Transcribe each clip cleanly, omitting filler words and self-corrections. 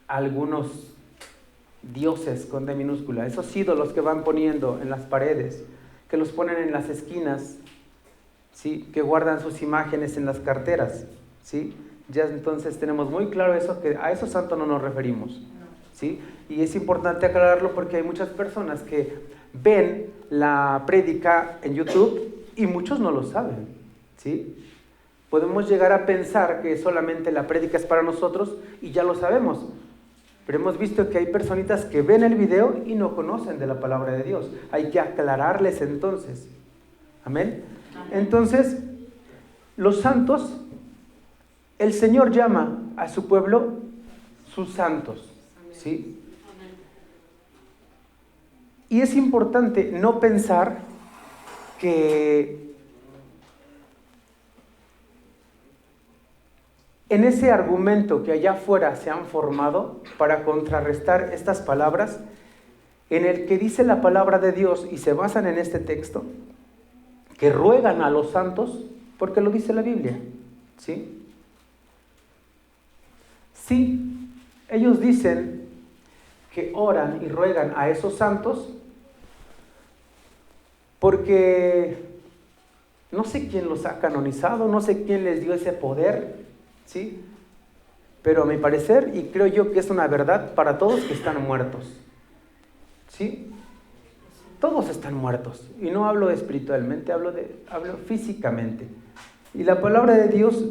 algunos dioses con D minúscula, esos ídolos que van poniendo en las paredes, que los ponen en las esquinas, ¿sí? Que guardan sus imágenes en las carteras, ¿sí? Ya entonces tenemos muy claro eso, que a esos santos no nos referimos, ¿sí? Y es importante aclararlo porque hay muchas personas que ven la prédica en YouTube y muchos no lo saben, ¿sí? Podemos llegar a pensar que solamente la prédica es para nosotros y ya lo sabemos, pero hemos visto que hay personitas que ven el video y no conocen de la palabra de Dios. Hay que aclararles entonces. ¿Amén? Entonces, los santos, el Señor llama a su pueblo sus santos, ¿sí? Y es importante no pensar que en ese argumento que allá afuera se han formado para contrarrestar estas palabras, en el que dice la palabra de Dios y se basan en este texto, que ruegan a los santos, porque lo dice la Biblia, ¿sí? Sí, ellos dicen que oran y ruegan a esos santos porque no sé quién los ha canonizado, no sé quién les dio ese poder, ¿sí? Pero a mi parecer, y creo yo que es una verdad para todos, que están muertos, ¿sí? Todos están muertos, y no hablo espiritualmente, hablo físicamente. Y la palabra de Dios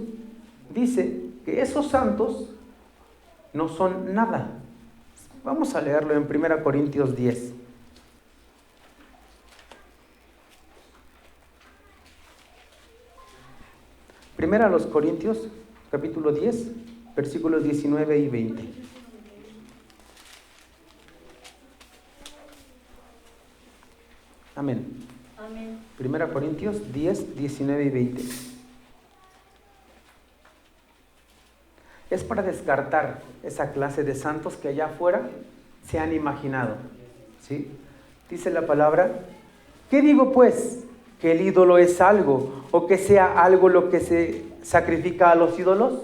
dice que esos santos no son nada. Vamos a leerlo en 1 Corintios 10. Primera a los Corintios, capítulo 10, versículos 19 y 20. Amén. Amén. 1 Corintios 10, 19 y 20. Es para descartar esa clase de santos que allá afuera se han imaginado, ¿sí? Dice la palabra: ¿qué digo pues? ¿Que el ídolo es algo o que sea algo lo que se sacrifica a los ídolos?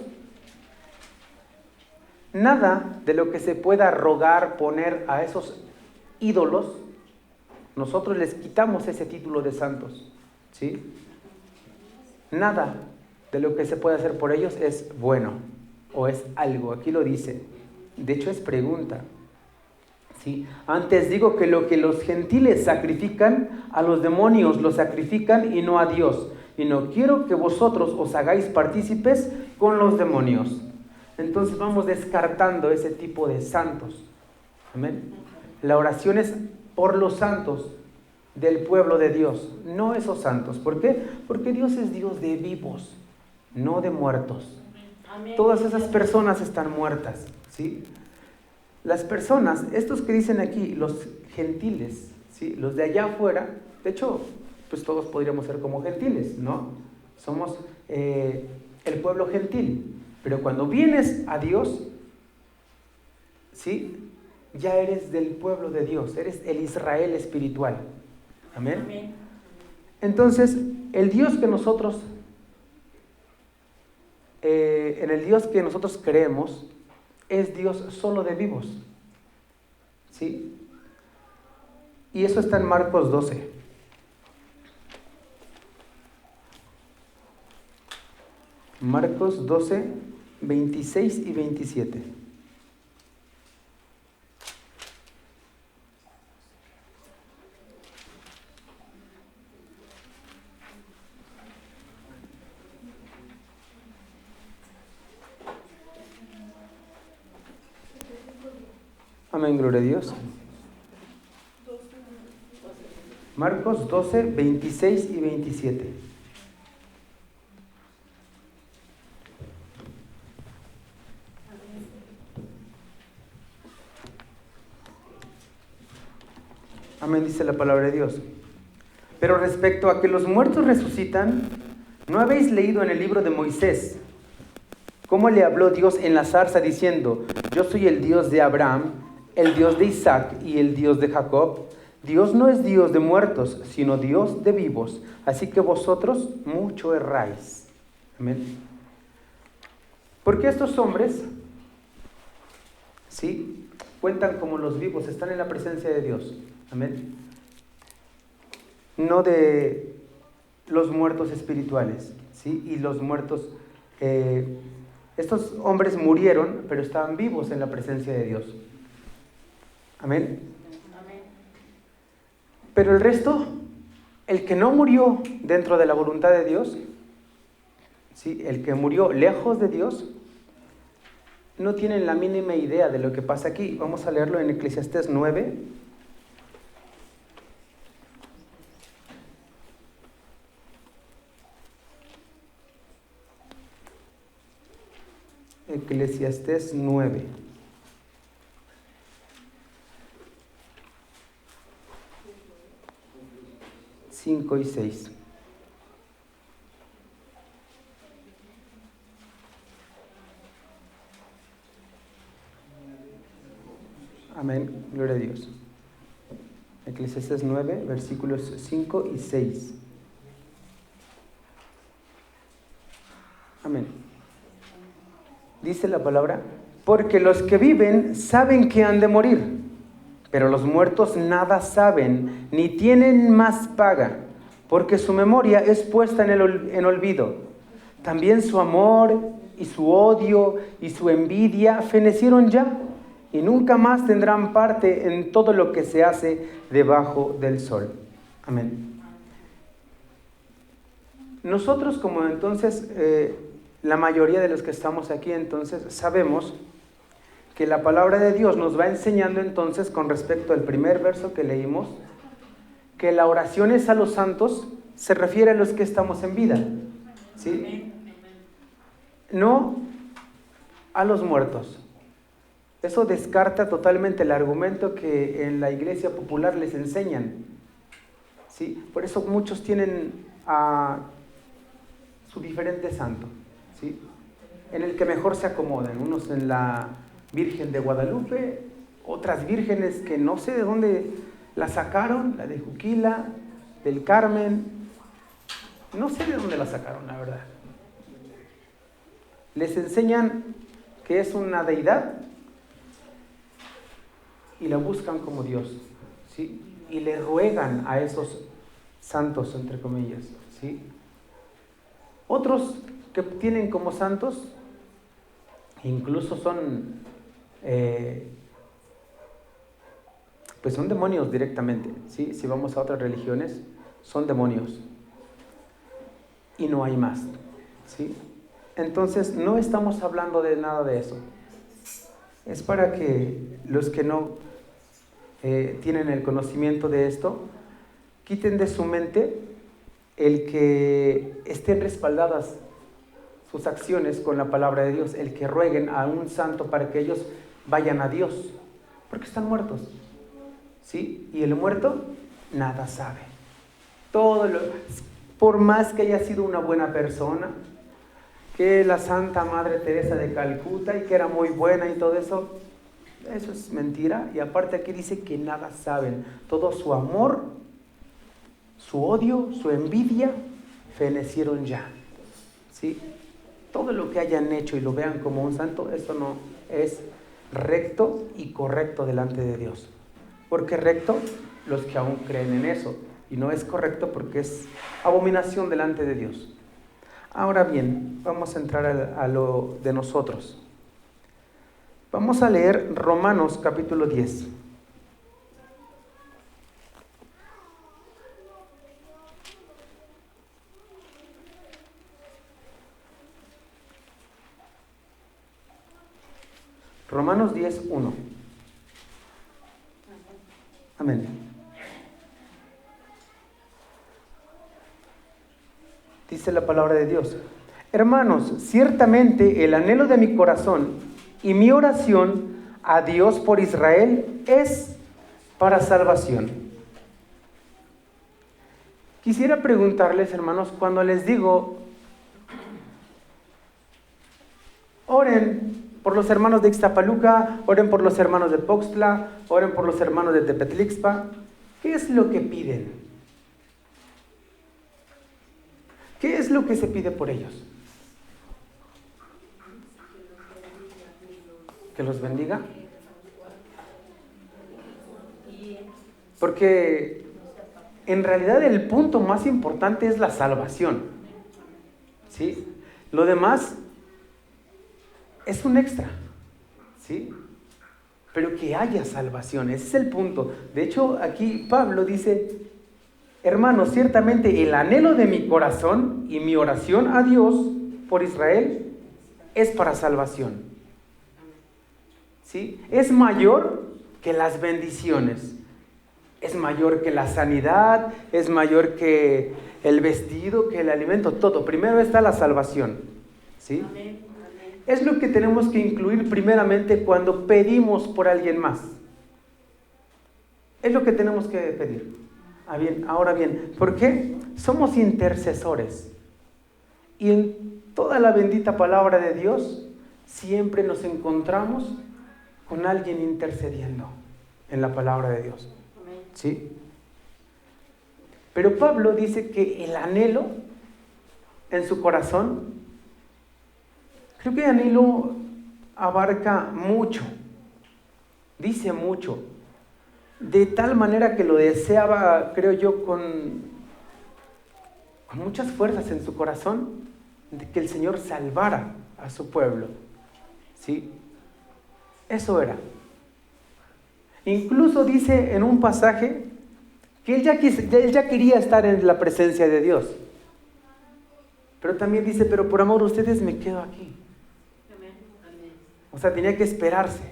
Nada de lo que se pueda rogar poner a esos ídolos, nosotros les quitamos ese título de santos, ¿sí? Nada de lo que se puede hacer por ellos es bueno o es algo. Aquí lo dice. De hecho es pregunta, ¿sí? Antes digo que lo que los gentiles sacrifican, a los demonios lo sacrifican y no a Dios. Y no quiero que vosotros os hagáis partícipes con los demonios. Entonces vamos descartando ese tipo de santos. Amén. La oración es por los santos del pueblo de Dios, no esos santos. ¿Por qué? Porque Dios es Dios de vivos, no de muertos. Amén. Todas esas personas están muertas, ¿sí? Las personas, estos que dicen aquí, los gentiles, ¿sí? Los de allá afuera, de hecho, pues todos podríamos ser como gentiles, ¿no? Somos el pueblo gentil. Pero cuando vienes a Dios, ¿sí? Ya eres del pueblo de Dios, eres el Israel espiritual. Amén. Amén. Entonces, el Dios que nosotros, en el Dios que nosotros creemos, es Dios solo de vivos, ¿sí? Y eso está en Marcos 12. Marcos 12, 26 y 27. Amén, gloria a Dios. Marcos 12, 26 y 27. Amén, dice la palabra de Dios. Pero respecto a que los muertos resucitan, ¿no habéis leído en el libro de Moisés cómo le habló Dios en la zarza diciendo: yo soy el Dios de Abraham, el Dios de Isaac y el Dios de Jacob? Dios no es Dios de muertos, sino Dios de vivos. Así que vosotros mucho erráis. Amén. Porque estos hombres, ¿sí? Cuentan como los vivos, están en la presencia de Dios. Amén. No de los muertos espirituales, ¿sí? Y los muertos, estos hombres murieron, pero estaban vivos en la presencia de Dios. Amén. Pero el resto, el que no murió dentro de la voluntad de Dios, ¿sí? El que murió lejos de Dios, no tienen la mínima idea de lo que pasa aquí. Vamos a leerlo en Eclesiastés 9. Eclesiastés 9. Cinco y 6. Amén, gloria a Dios. Eclesiastés 9, versículos 5 y 6. Amén. Dice la palabra: porque los que viven saben que han de morir, pero los muertos nada saben, ni tienen más paga, porque su memoria es puesta en olvido. También su amor y su odio y su envidia fenecieron ya, y nunca más tendrán parte en todo lo que se hace debajo del sol. Amén. Nosotros, como entonces, la mayoría de los que estamos aquí, entonces, sabemos que la palabra de Dios nos va enseñando entonces, con respecto al primer verso que leímos, que la oración es a los santos, se refiere a los que estamos en vida, ¿sí? No a los muertos. Eso descarta totalmente el argumento que en la iglesia popular les enseñan, ¿sí? Por eso muchos tienen a su diferente santo, ¿sí? En el que mejor se acomodan, unos en la Virgen de Guadalupe, otras vírgenes que no sé de dónde la sacaron, la de Juquila, del Carmen, no sé de dónde la sacaron, la verdad. Les enseñan que es una deidad y la buscan como Dios, ¿sí? Y le ruegan a esos santos, entre comillas, ¿sí? Otros que tienen como santos, incluso son, pues son demonios directamente, ¿sí? Si vamos a otras religiones, son demonios. Y no hay más, ¿sí? Entonces, no estamos hablando de nada de eso. Es para que los que no tienen el conocimiento de esto, quiten de su mente el que estén respaldadas sus acciones con la palabra de Dios, el que rueguen a un santo para que ellos vayan a Dios, porque están muertos, ¿sí? Y el muerto nada sabe. Por más que haya sido una buena persona, que la Santa Madre Teresa de Calcuta y que era muy buena y todo eso, eso es mentira. Y aparte aquí dice que nada saben. Todo su amor, su odio, su envidia, fenecieron ya, ¿sí? Todo lo que hayan hecho y lo vean como un santo, eso no es recto y correcto delante de Dios. Porque recto los que aún creen en eso, y no es correcto porque es abominación delante de Dios. Ahora bien, vamos a entrar a lo de nosotros. Vamos a leer Romanos capítulo 10. Romanos 10, 1. Amén. Dice la palabra de Dios: hermanos, ciertamente el anhelo de mi corazón y mi oración a Dios por Israel es para salvación. Quisiera preguntarles, hermanos, cuando les digo, oren por los hermanos de Ixtapaluca, oren por los hermanos de Poxtla, oren por los hermanos de Tepetlixpa, ¿qué es lo que piden? ¿Qué es lo que se pide por ellos? ¿Que los bendiga? Porque en realidad el punto más importante es la salvación, ¿sí? Lo demás es un extra, ¿sí? Pero que haya salvación, ese es el punto. De hecho, aquí Pablo dice: hermanos, ciertamente el anhelo de mi corazón y mi oración a Dios por Israel es para salvación, ¿sí? Es mayor que las bendiciones, es mayor que la sanidad, es mayor que el vestido, que el alimento, todo. Primero está la salvación, ¿sí? Amén. Es lo que tenemos que incluir primeramente cuando pedimos por alguien más. Es lo que tenemos que pedir. Ahora bien, ¿por qué? Somos intercesores. Y en toda la bendita palabra de Dios siempre nos encontramos con alguien intercediendo en la palabra de Dios, ¿sí? Pero Pablo dice que el anhelo en su corazón, creo que el anhelo abarca mucho, dice mucho, de tal manera que lo deseaba, creo yo, con muchas fuerzas en su corazón, de que el Señor salvara a su pueblo, ¿sí? Eso era. Incluso dice en un pasaje que él ya quería estar en la presencia de Dios. Pero también dice: pero por amor a ustedes me quedo aquí. O sea, tenía que esperarse,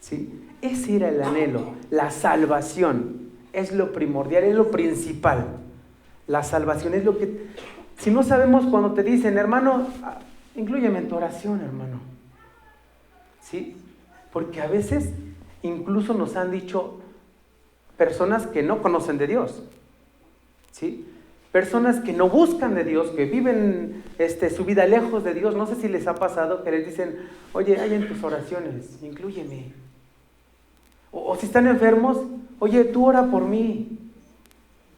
¿sí? Ese era el anhelo. La salvación es lo primordial, es lo principal. La salvación es lo que... Si no sabemos, cuando te dicen: hermano, inclúyeme en tu oración, hermano, ¿sí? Porque a veces incluso nos han dicho personas que no conocen de Dios, ¿sí? Personas que no buscan de Dios, que viven su vida lejos de Dios. No sé si les ha pasado que les dicen: oye, hay en tus oraciones, inclúyeme. O si están enfermos: oye, tú ora por mí,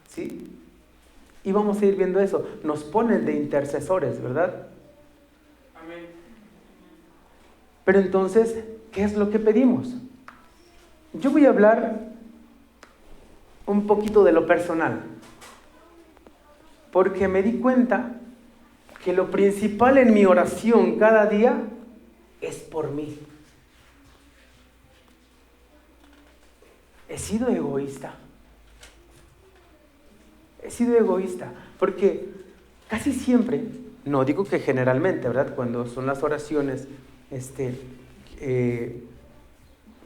¿sí? Y vamos a ir viendo eso. Nos ponen de intercesores, ¿verdad? Amén. Pero entonces, ¿qué es lo que pedimos? Yo voy a hablar un poquito de lo personal, porque me di cuenta que lo principal en mi oración cada día es por mí. He sido egoísta, porque casi siempre, no digo que generalmente, ¿verdad? Cuando son las oraciones,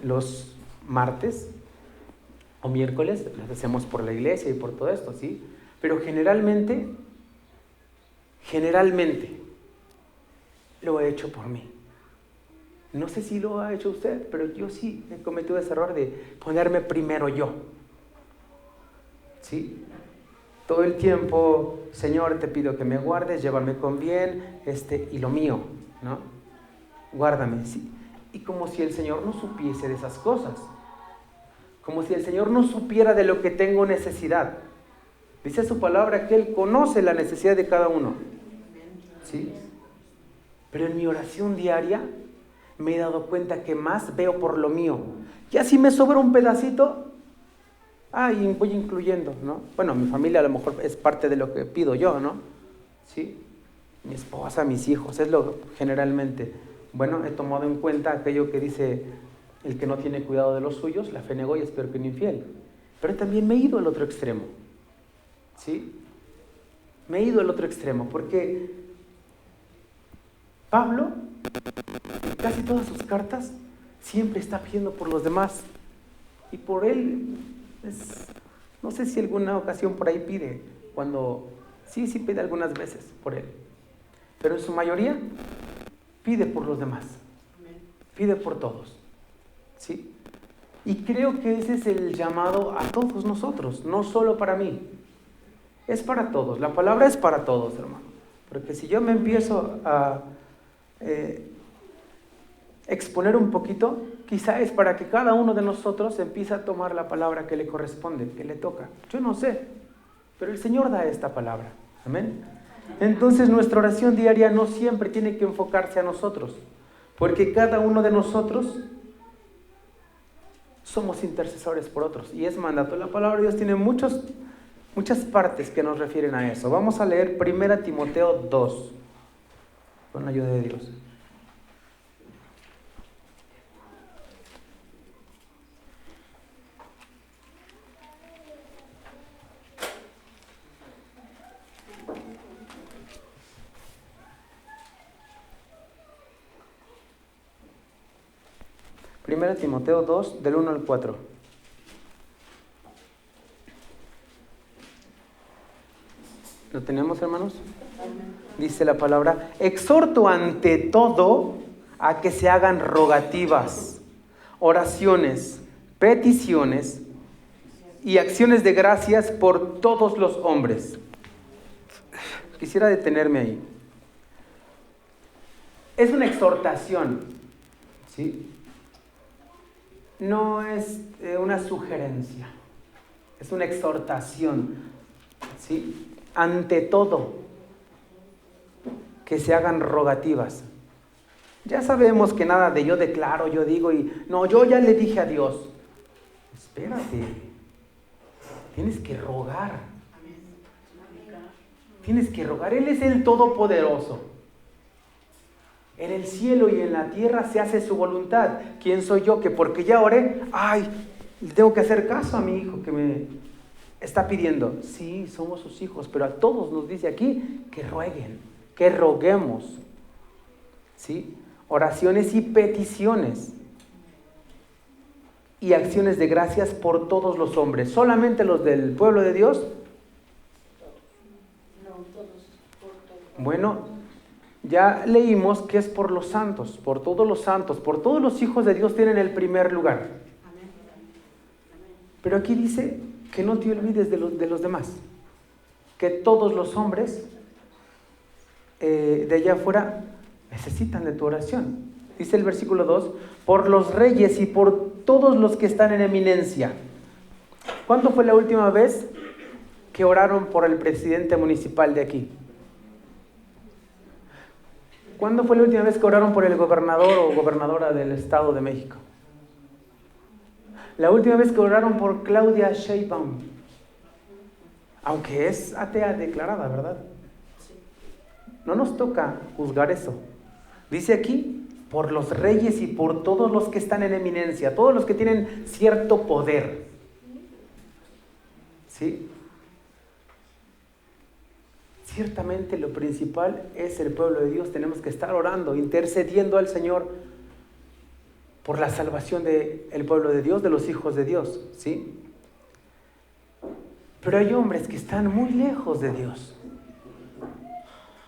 los martes o miércoles, las hacemos por la iglesia y por todo esto, ¿sí? Pero generalmente, lo he hecho por mí. No sé si lo ha hecho usted, pero yo sí he cometido ese error de ponerme primero yo, ¿sí? Todo el tiempo: Señor, te pido que me guardes, llévame con bien, y lo mío, ¿no? Guárdame, sí. Y como si el Señor no supiese de esas cosas, como si el Señor no supiera de lo que tengo necesidad. Dice su palabra que Él conoce la necesidad de cada uno, ¿sí? Pero en mi oración diaria me he dado cuenta que más veo por lo mío. Ya si me sobra un pedacito, y voy incluyendo, ¿no? Bueno, mi familia a lo mejor es parte de lo que pido yo, ¿no? ¿Sí? Mi esposa, mis hijos, es lo generalmente. Bueno, he tomado en cuenta aquello que dice: el que no tiene cuidado de los suyos, la fe negó y es peor que un infiel. Pero también me he ido al otro extremo, ¿sí? Me he ido al otro extremo, porque Pablo, en casi todas sus cartas, siempre está pidiendo por los demás. Y por él, no sé si alguna ocasión por ahí pide, sí pide algunas veces por él. Pero en su mayoría, pide por los demás. Pide por todos, ¿sí? Y creo que ese es el llamado a todos nosotros, no solo para mí. Es para todos, la palabra es para todos, hermano. Porque si yo me empiezo a exponer un poquito, quizá es para que cada uno de nosotros empiece a tomar la palabra que le corresponde, que le toca. Yo no sé, pero el Señor da esta palabra. Amén. Entonces nuestra oración diaria no siempre tiene que enfocarse a nosotros, porque cada uno de nosotros somos intercesores por otros. Y es mandato. La palabra de Dios tiene muchas partes que nos refieren a eso. Vamos a leer 1 Timoteo 2, con la ayuda de Dios. Primera Timoteo 2, del 1 al 4. ¿Lo tenemos, hermanos? Dice la palabra: exhorto ante todo a que se hagan rogativas, oraciones, peticiones y acciones de gracias por todos los hombres. Quisiera detenerme ahí. Es una exhortación, ¿sí? No es una sugerencia, es una exhortación, ¿sí? Ante todo, que se hagan rogativas. Ya sabemos que nada de yo declaro, yo digo y no, yo ya le dije a Dios. Espérate, tienes que rogar. Tienes que rogar, Él es el Todopoderoso. En el cielo y en la tierra se hace su voluntad. ¿Quién soy yo que porque ya oré, le tengo que hacer caso a mi hijo que me está pidiendo? Sí, somos sus hijos, pero a todos nos dice aquí que rueguen, que roguemos. ¿Sí? Oraciones y peticiones. Y acciones de gracias por todos los hombres. ¿Solamente los del pueblo de Dios? No, todos, por todos. Bueno, ya leímos que es por los santos, por todos los santos, por todos los hijos de Dios tienen el primer lugar. Pero aquí dice que no te olvides de los demás, que todos los hombres de allá afuera necesitan de tu oración. Dice el versículo 2, por los reyes y por todos los que están en eminencia. ¿Cuándo fue la última vez que oraron por el presidente municipal de aquí? ¿Cuándo fue la última vez que oraron por el gobernador o gobernadora del Estado de México? La última vez que oraron por Claudia Sheinbaum, aunque es atea declarada, ¿verdad? No nos toca juzgar eso. Dice aquí, por los reyes y por todos los que están en eminencia, todos los que tienen cierto poder. ¿Sí? Ciertamente lo principal es el pueblo de Dios. Tenemos que estar orando, intercediendo al Señor por la salvación del pueblo de Dios, de los hijos de Dios, ¿sí? Pero hay hombres que están muy lejos de Dios,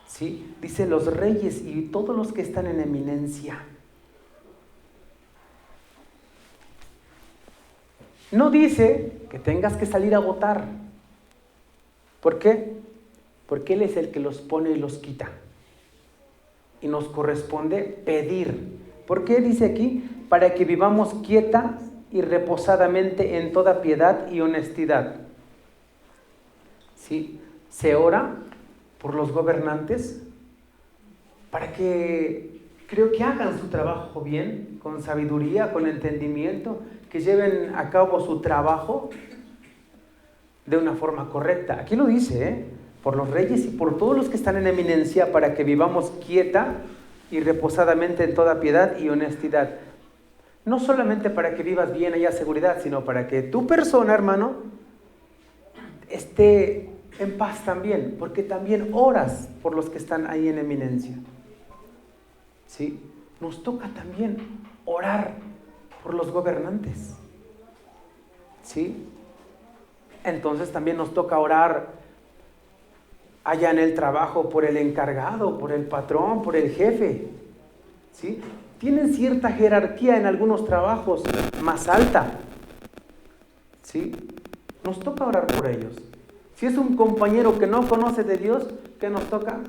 ¿sí? Dice los reyes y todos los que están en eminencia. No dice que tengas que salir a votar. ¿Por qué? Porque Él es el que los pone y los quita. Y nos corresponde pedir. ¿Por qué dice aquí? Para que vivamos quieta y reposadamente en toda piedad y honestidad. ¿Sí? Se ora por los gobernantes para que, creo que hagan su trabajo bien, con sabiduría, con entendimiento, que lleven a cabo su trabajo de una forma correcta. Aquí lo dice, por los reyes y por todos los que están en eminencia, para que vivamos quieta y reposadamente en toda piedad y honestidad. No solamente para que vivas bien, haya seguridad, sino para que tu persona, hermano, esté en paz también, porque también oras por los que están ahí en eminencia. ¿Sí? Nos toca también orar por los gobernantes. ¿Sí? Entonces también nos toca orar allá en el trabajo por el encargado, por el patrón, por el jefe. ¿Sí? Tienen cierta jerarquía en algunos trabajos más alta. ¿Sí? Nos toca orar por ellos. Si es un compañero que no conoce de Dios, ¿qué nos toca?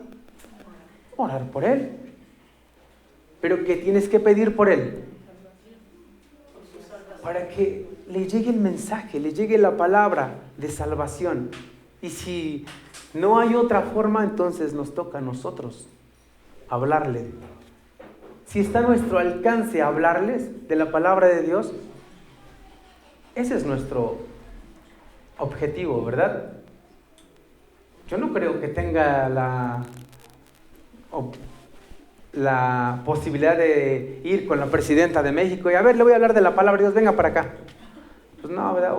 Orar por él. Pero ¿qué tienes que pedir por él? Para que le llegue el mensaje, le llegue la palabra de salvación. Y si no hay otra forma, entonces nos toca a nosotros hablarle. Si está a nuestro alcance hablarles de la palabra de Dios, Ese es nuestro objetivo, ¿verdad? Yo no creo que tenga la posibilidad de ir con la presidenta de México y a ver, le voy a hablar de la palabra de Dios, venga para acá. Pues no, ¿verdad?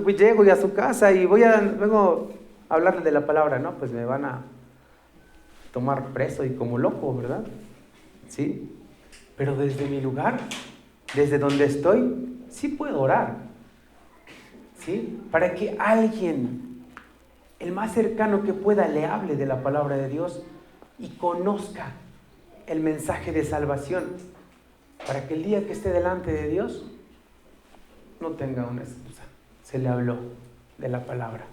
Llego a su casa y vengo a hablarle de la palabra, ¿no? Pues me van a tomar preso y como loco, ¿verdad? ¿Sí? Pero desde mi lugar, desde donde estoy, sí puedo orar, ¿sí? Para que alguien, el más cercano que pueda, le hable de la palabra de Dios y conozca el mensaje de salvación, para que el día que esté delante de Dios no tenga una excusa. Se le habló de la palabra,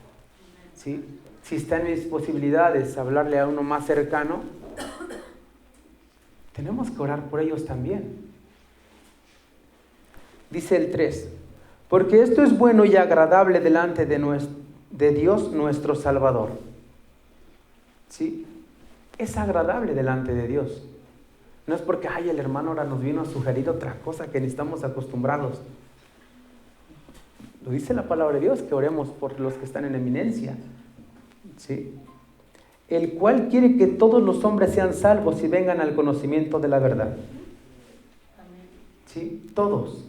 ¿sí? Si está en mis posibilidades hablarle a uno más cercano, tenemos que orar por ellos también. Dice el 3, porque esto es bueno y agradable delante de Dios nuestro Salvador. ¿Sí? Es agradable delante de Dios. No es porque, el hermano ahora nos vino a sugerir otra cosa que ni estamos acostumbrados. Lo dice la palabra de Dios, que oremos por los que están en eminencia. ¿Sí? El cual quiere que todos los hombres sean salvos y vengan al conocimiento de la verdad. ¿Sí? Todos.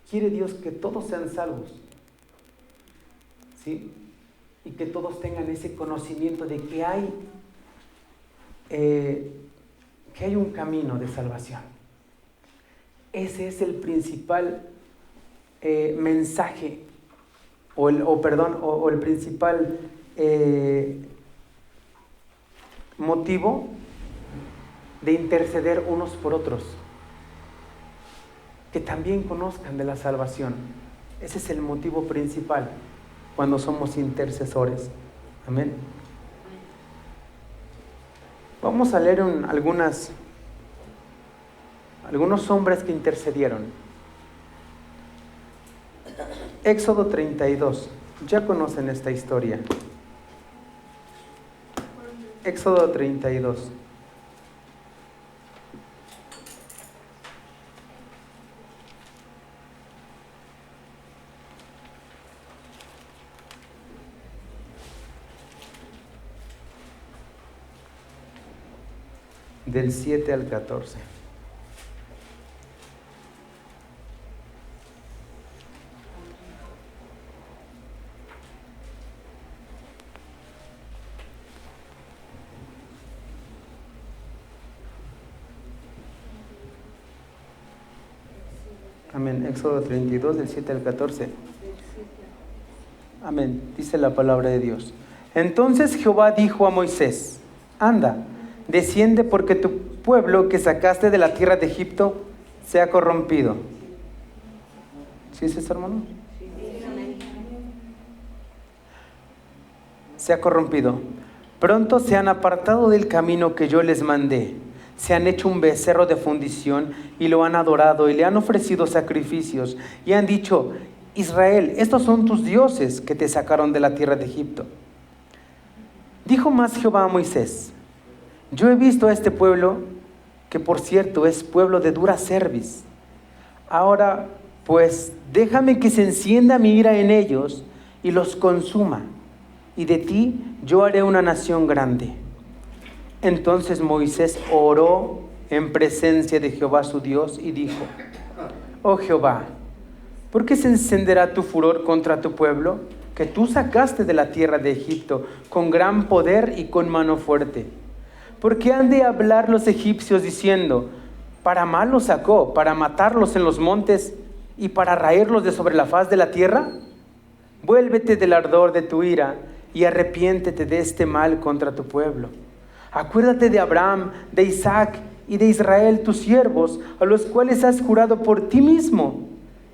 Quiere Dios que todos sean salvos. ¿Sí? Y que todos tengan ese conocimiento de que hay un camino de salvación. Ese es el principal mensaje o el principal motivo de interceder unos por otros, que también conozcan de la salvación. Ese es el motivo principal cuando somos intercesores. Amén. Vamos a leer algunos hombres que intercedieron. Éxodo 32. Ya conocen esta historia. Éxodo 32. Del 7 al 14. Amén. Éxodo 32, del 7 al 14. Amén. Dice la palabra de Dios. Entonces Jehová dijo a Moisés: anda, desciende, porque tu pueblo que sacaste de la tierra de Egipto se ha corrompido. ¿Sí es eso, hermano? Se ha corrompido. Pronto se han apartado del camino que yo les mandé. Se han hecho un becerro de fundición y lo han adorado y le han ofrecido sacrificios y han dicho: Israel, estos son tus dioses que te sacaron de la tierra de Egipto. Dijo más Jehová a Moisés: yo he visto a este pueblo, que por cierto es pueblo de dura cerviz. Ahora pues déjame que se encienda mi ira en ellos y los consuma, y de ti yo haré una nación grande. Entonces Moisés oró en presencia de Jehová su Dios y dijo: oh Jehová, ¿por qué se encenderá tu furor contra tu pueblo, que tú sacaste de la tierra de Egipto con gran poder y con mano fuerte? ¿Por qué han de hablar los egipcios diciendo: para mal los sacó, para matarlos en los montes y para raerlos de sobre la faz de la tierra? Vuélvete del ardor de tu ira y arrepiéntete de este mal contra tu pueblo. Acuérdate de Abraham, de Isaac y de Israel, tus siervos, a los cuales has jurado por ti mismo,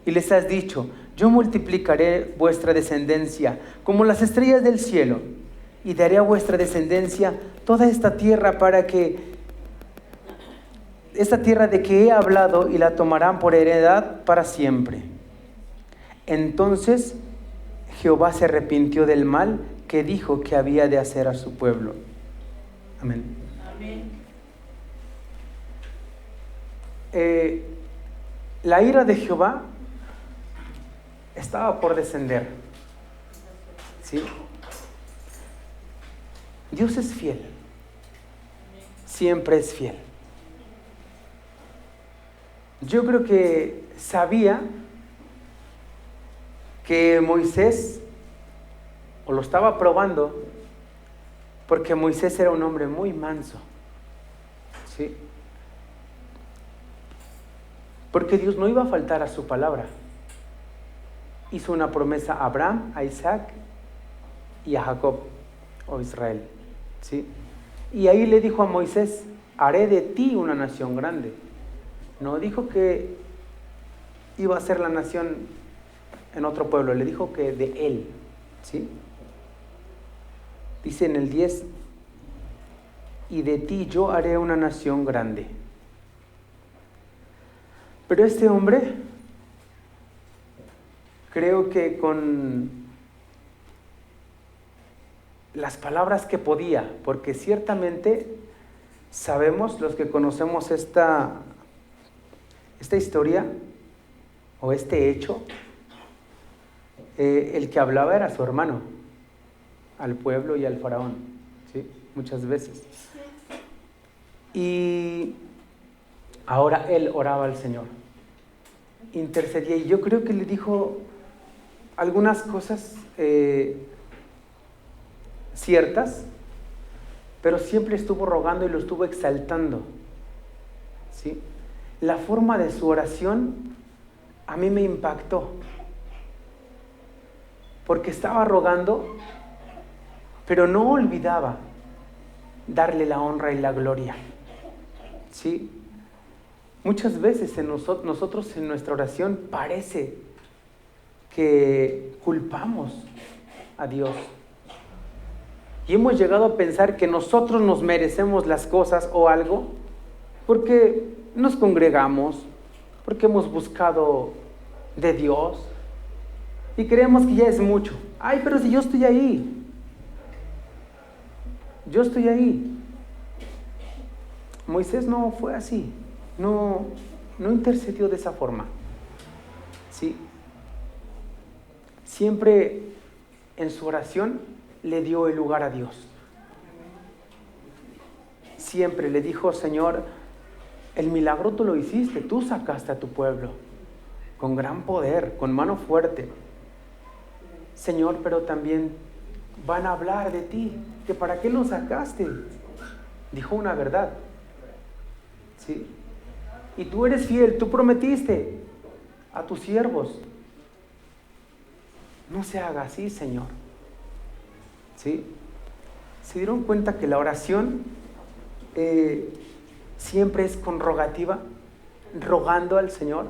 y les has dicho: yo multiplicaré vuestra descendencia como las estrellas del cielo, y daré a vuestra descendencia toda esta tierra, para que esta tierra de que he hablado, y la tomarán por heredad para siempre. Entonces Jehová se arrepintió del mal que dijo que había de hacer a su pueblo. Amén. Amén. La ira de Jehová estaba por descender. ¿Sí? Dios es fiel. Siempre es fiel. Yo creo que sabía que Moisés, o lo estaba probando, porque Moisés era un hombre muy manso. ¿Sí? Porque Dios no iba a faltar a su palabra. Hizo una promesa a Abraham, a Isaac y a Jacob, o Israel. ¿Sí? Y ahí le dijo a Moisés: haré de ti una nación grande. No dijo que iba a ser la nación en otro pueblo, le dijo que de él. ¿Sí? Dice en el 10: y de ti yo haré una nación grande. Pero este hombre, creo que con las palabras que podía, porque ciertamente sabemos, los que conocemos esta historia o este hecho, el que hablaba era su hermano, al pueblo y al faraón, ¿sí? Muchas veces. Y ahora él oraba al Señor, intercedía, y yo creo que le dijo algunas cosas ciertas, pero siempre estuvo rogando y lo estuvo exaltando. ¿Sí? La forma de su oración a mí me impactó, porque estaba rogando, pero no olvidaba darle la honra y la gloria. ¿Sí? Muchas veces nosotros en nuestra oración parece que culpamos a Dios. Y hemos llegado a pensar que nosotros nos merecemos las cosas o algo porque nos congregamos, porque hemos buscado de Dios y creemos que ya es mucho. Ay, pero si yo estoy ahí. Yo estoy ahí. Moisés no fue así. No intercedió de esa forma. ¿Sí? Siempre en su oración le dio el lugar a Dios. Siempre le dijo: Señor, el milagro tú lo hiciste, tú sacaste a tu pueblo con gran poder, con mano fuerte. Señor, pero también van a hablar de ti, que para qué lo sacaste. Dijo una verdad. ¿Sí? Y tú eres fiel, tú prometiste a tus siervos. No se haga así, Señor. ¿Sí? ¿Se dieron cuenta que la oración siempre es con rogativa, rogando al Señor?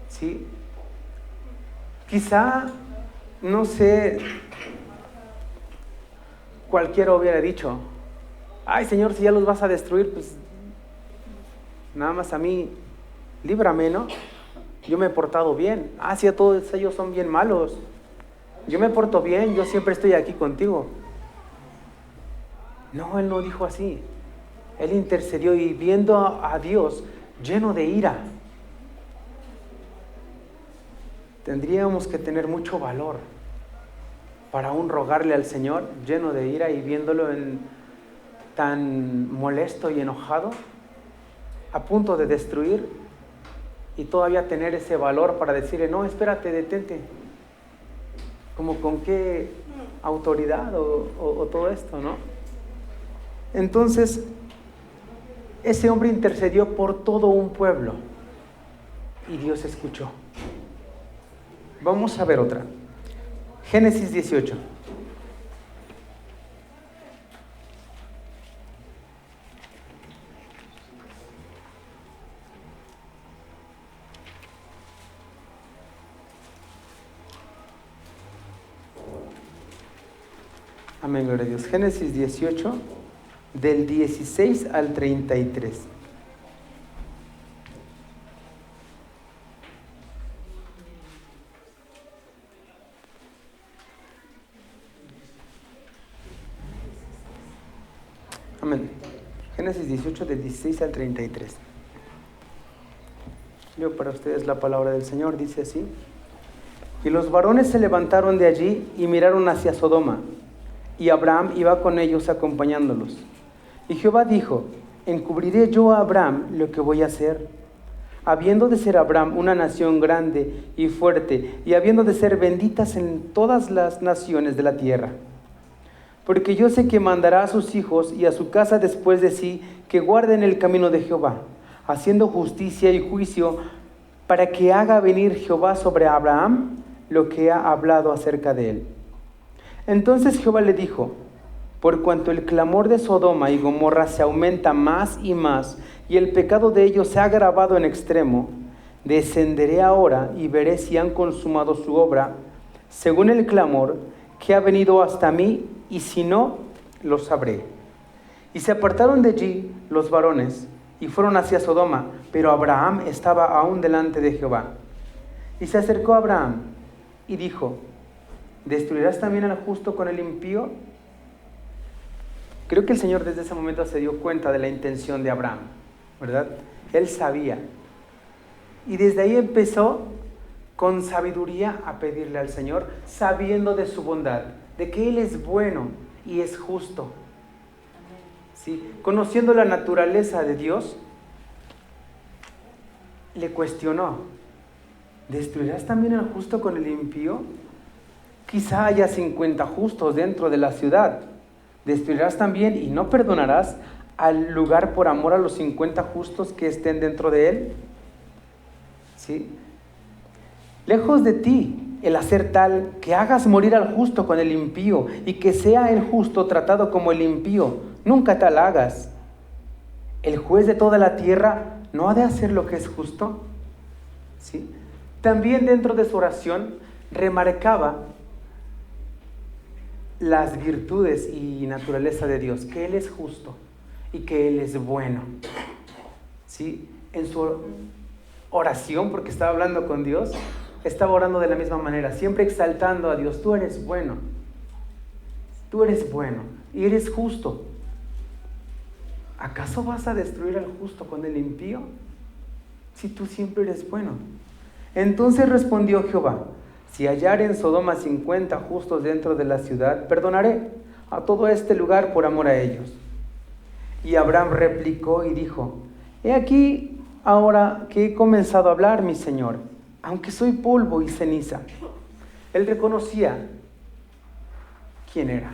¿Sí? Quizá, no sé, cualquiera hubiera dicho: ay, Señor, si ya los vas a destruir, pues nada más a mí, líbrame, ¿no? Yo me he portado bien. Ah, sí, a todos ellos son bien malos. Yo me porto bien, yo siempre estoy aquí contigo. No, él no dijo así. Él intercedió, y viendo a Dios lleno de ira, tendríamos que tener mucho valor para aún rogarle al Señor lleno de ira, y viéndolo tan molesto y enojado, a punto de destruir, y todavía tener ese valor para decirle: no, espérate, detente. Como con qué autoridad o todo esto, ¿no? Entonces, ese hombre intercedió por todo un pueblo y Dios escuchó. Vamos a ver otra. Génesis 18. Amén, gloria a Dios. Génesis 18, del 16 al 33. Amén. Génesis 18, del 16 al 33. Leo para ustedes la palabra del Señor, dice así. Y los varones se levantaron de allí y miraron hacia Sodoma, y Abraham iba con ellos acompañándolos. Y Jehová dijo: ¿encubriré yo a Abraham lo que voy a hacer? Habiendo de ser Abraham una nación grande y fuerte, y habiendo de ser benditas en todas las naciones de la tierra. Porque yo sé que mandará a sus hijos y a su casa después de sí, que guarden el camino de Jehová, haciendo justicia y juicio, para que haga venir Jehová sobre Abraham lo que ha hablado acerca de él. Entonces Jehová le dijo: por cuanto el clamor de Sodoma y Gomorra se aumenta más y más, y el pecado de ellos se ha agravado en extremo, descenderé ahora y veré si han consumado su obra, según el clamor que ha venido hasta mí, y si no, lo sabré. Y se apartaron de allí los varones, y fueron hacia Sodoma, pero Abraham estaba aún delante de Jehová. Y se acercó a Abraham, y dijo: ¿destruirás también al justo con el impío? Creo que el Señor desde ese momento se dio cuenta de la intención de Abraham, ¿verdad? Él sabía. Y desde ahí empezó con sabiduría a pedirle al Señor, sabiendo de su bondad, de que Él es bueno y es justo. ¿Sí? Conociendo la naturaleza de Dios, le cuestionó: ¿destruirás también al justo con el impío? Quizá haya 50 justos dentro de la ciudad. ¿Destruirás también y no perdonarás al lugar por amor a los 50 justos que estén dentro de él? ¿Sí? Lejos de ti el hacer tal que hagas morir al justo con el impío, y que sea el justo tratado como el impío. Nunca tal hagas. El juez de toda la tierra no ha de hacer lo que es justo. ¿Sí? También dentro de su oración remarcaba las virtudes y naturaleza de Dios, que Él es justo y que Él es bueno. ¿Sí? En su oración, porque estaba hablando con Dios, estaba orando de la misma manera, siempre exaltando a Dios: tú eres bueno y eres justo. ¿Acaso vas a destruir al justo con el impío? Si tú siempre eres bueno. Entonces respondió Jehová: si hallare en Sodoma 50 justos dentro de la ciudad, perdonaré a todo este lugar por amor a ellos. Y Abraham replicó y dijo: he aquí ahora que he comenzado a hablar, mi Señor, aunque soy polvo y ceniza. Él reconocía quién era.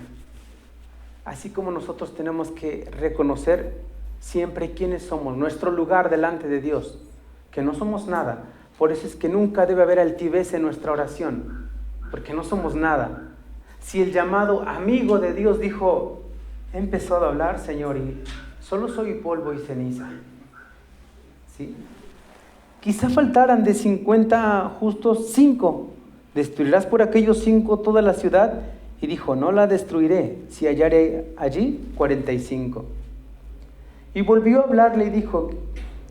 Así como nosotros tenemos que reconocer siempre quiénes somos, nuestro lugar delante de Dios, que no somos nada. Por eso es que nunca debe haber altivez en nuestra oración, porque no somos nada. Si el llamado amigo de Dios dijo: he empezado a hablar, Señor, y solo soy polvo y ceniza. ¿Sí? Quizá faltaran de 50 justos 5. ¿Destruirás por aquellos 5 toda la ciudad? Y dijo: no la destruiré, si hallare allí 45. Y volvió a hablarle y dijo: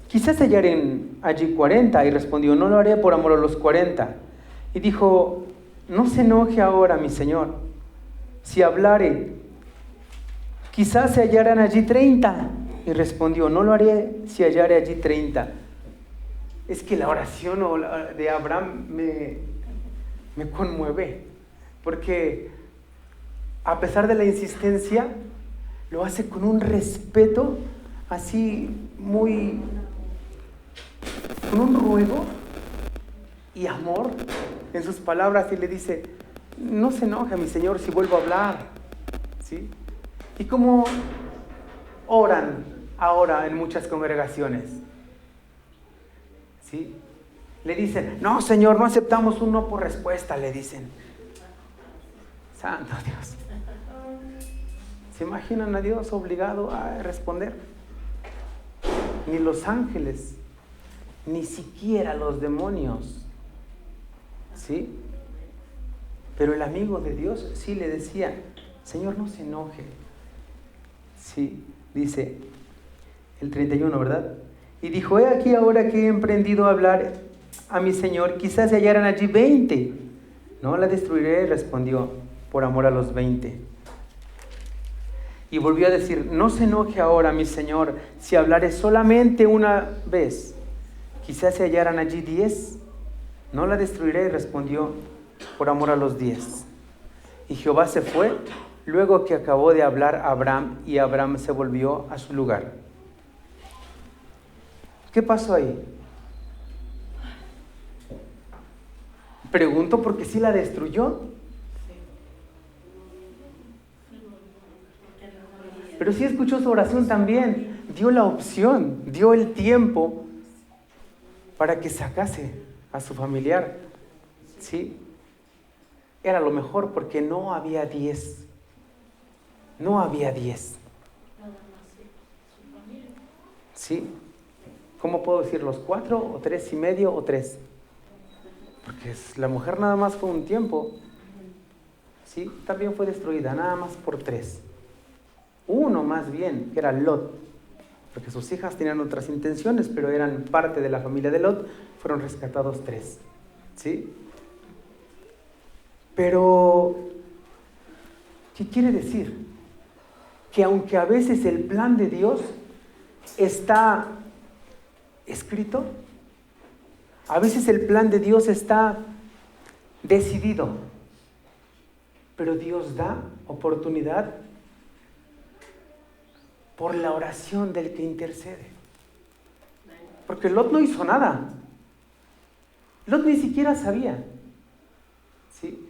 quizás hallaren allí 40. Y respondió: no lo haré por amor a los 40. Y dijo: no se enoje ahora, mi Señor, si hablare, quizás se hallarán allí 30. Y respondió: no lo haré si hallare allí 30. Es que la oración de Abraham me conmueve, porque a pesar de la insistencia, lo hace con un respeto así muy, con un ruego y amor en sus palabras, y le dice: no se enoje, mi Señor, si vuelvo a hablar. ¿Sí? Y como oran ahora en muchas congregaciones, ¿sí? Le dicen: no, Señor, no aceptamos un no por respuesta, le dicen. Santo Dios. ¿Se imaginan a Dios obligado a responder? Ni los ángeles, ni siquiera los demonios. ¿Sí? Pero el amigo de Dios sí le decía: Señor, no se enoje. Sí, dice el 31, ¿verdad? Y dijo: he aquí ahora que he emprendido a hablar a mi Señor, quizás se hallaran allí 20. No la destruiré, respondió, por amor a los 20. Y volvió a decir: no se enoje ahora, mi Señor, si hablaré solamente una vez. quizás se hallaran allí 10. No la destruiré, respondió, por amor a los 10. Y Jehová se fue, luego que acabó de hablar a Abraham, y Abraham se volvió a su lugar. ¿Qué pasó ahí? Pregunto porque sí la destruyó. Pero sí escuchó su oración también. Dio la opción, dio el tiempo para que sacase a su familiar. ¿Sí? Era lo mejor porque no había 10. No había 10. ¿Sí? ¿Cómo puedo decir? ¿Los 4 o 3 y medio o 3? Porque la mujer nada más fue un tiempo. ¿Sí? También fue destruida, nada más por 3. Uno más bien, que era Lot. Porque sus hijas tenían otras intenciones, pero eran parte de la familia de Lot. Fueron rescatados 3. ¿Sí? Pero, ¿qué quiere decir? Que aunque a veces el plan de Dios está escrito, a veces el plan de Dios está decidido, pero Dios da oportunidad por la oración del que intercede. Porque Lot no hizo nada. Lot ni siquiera sabía. ¿Sí?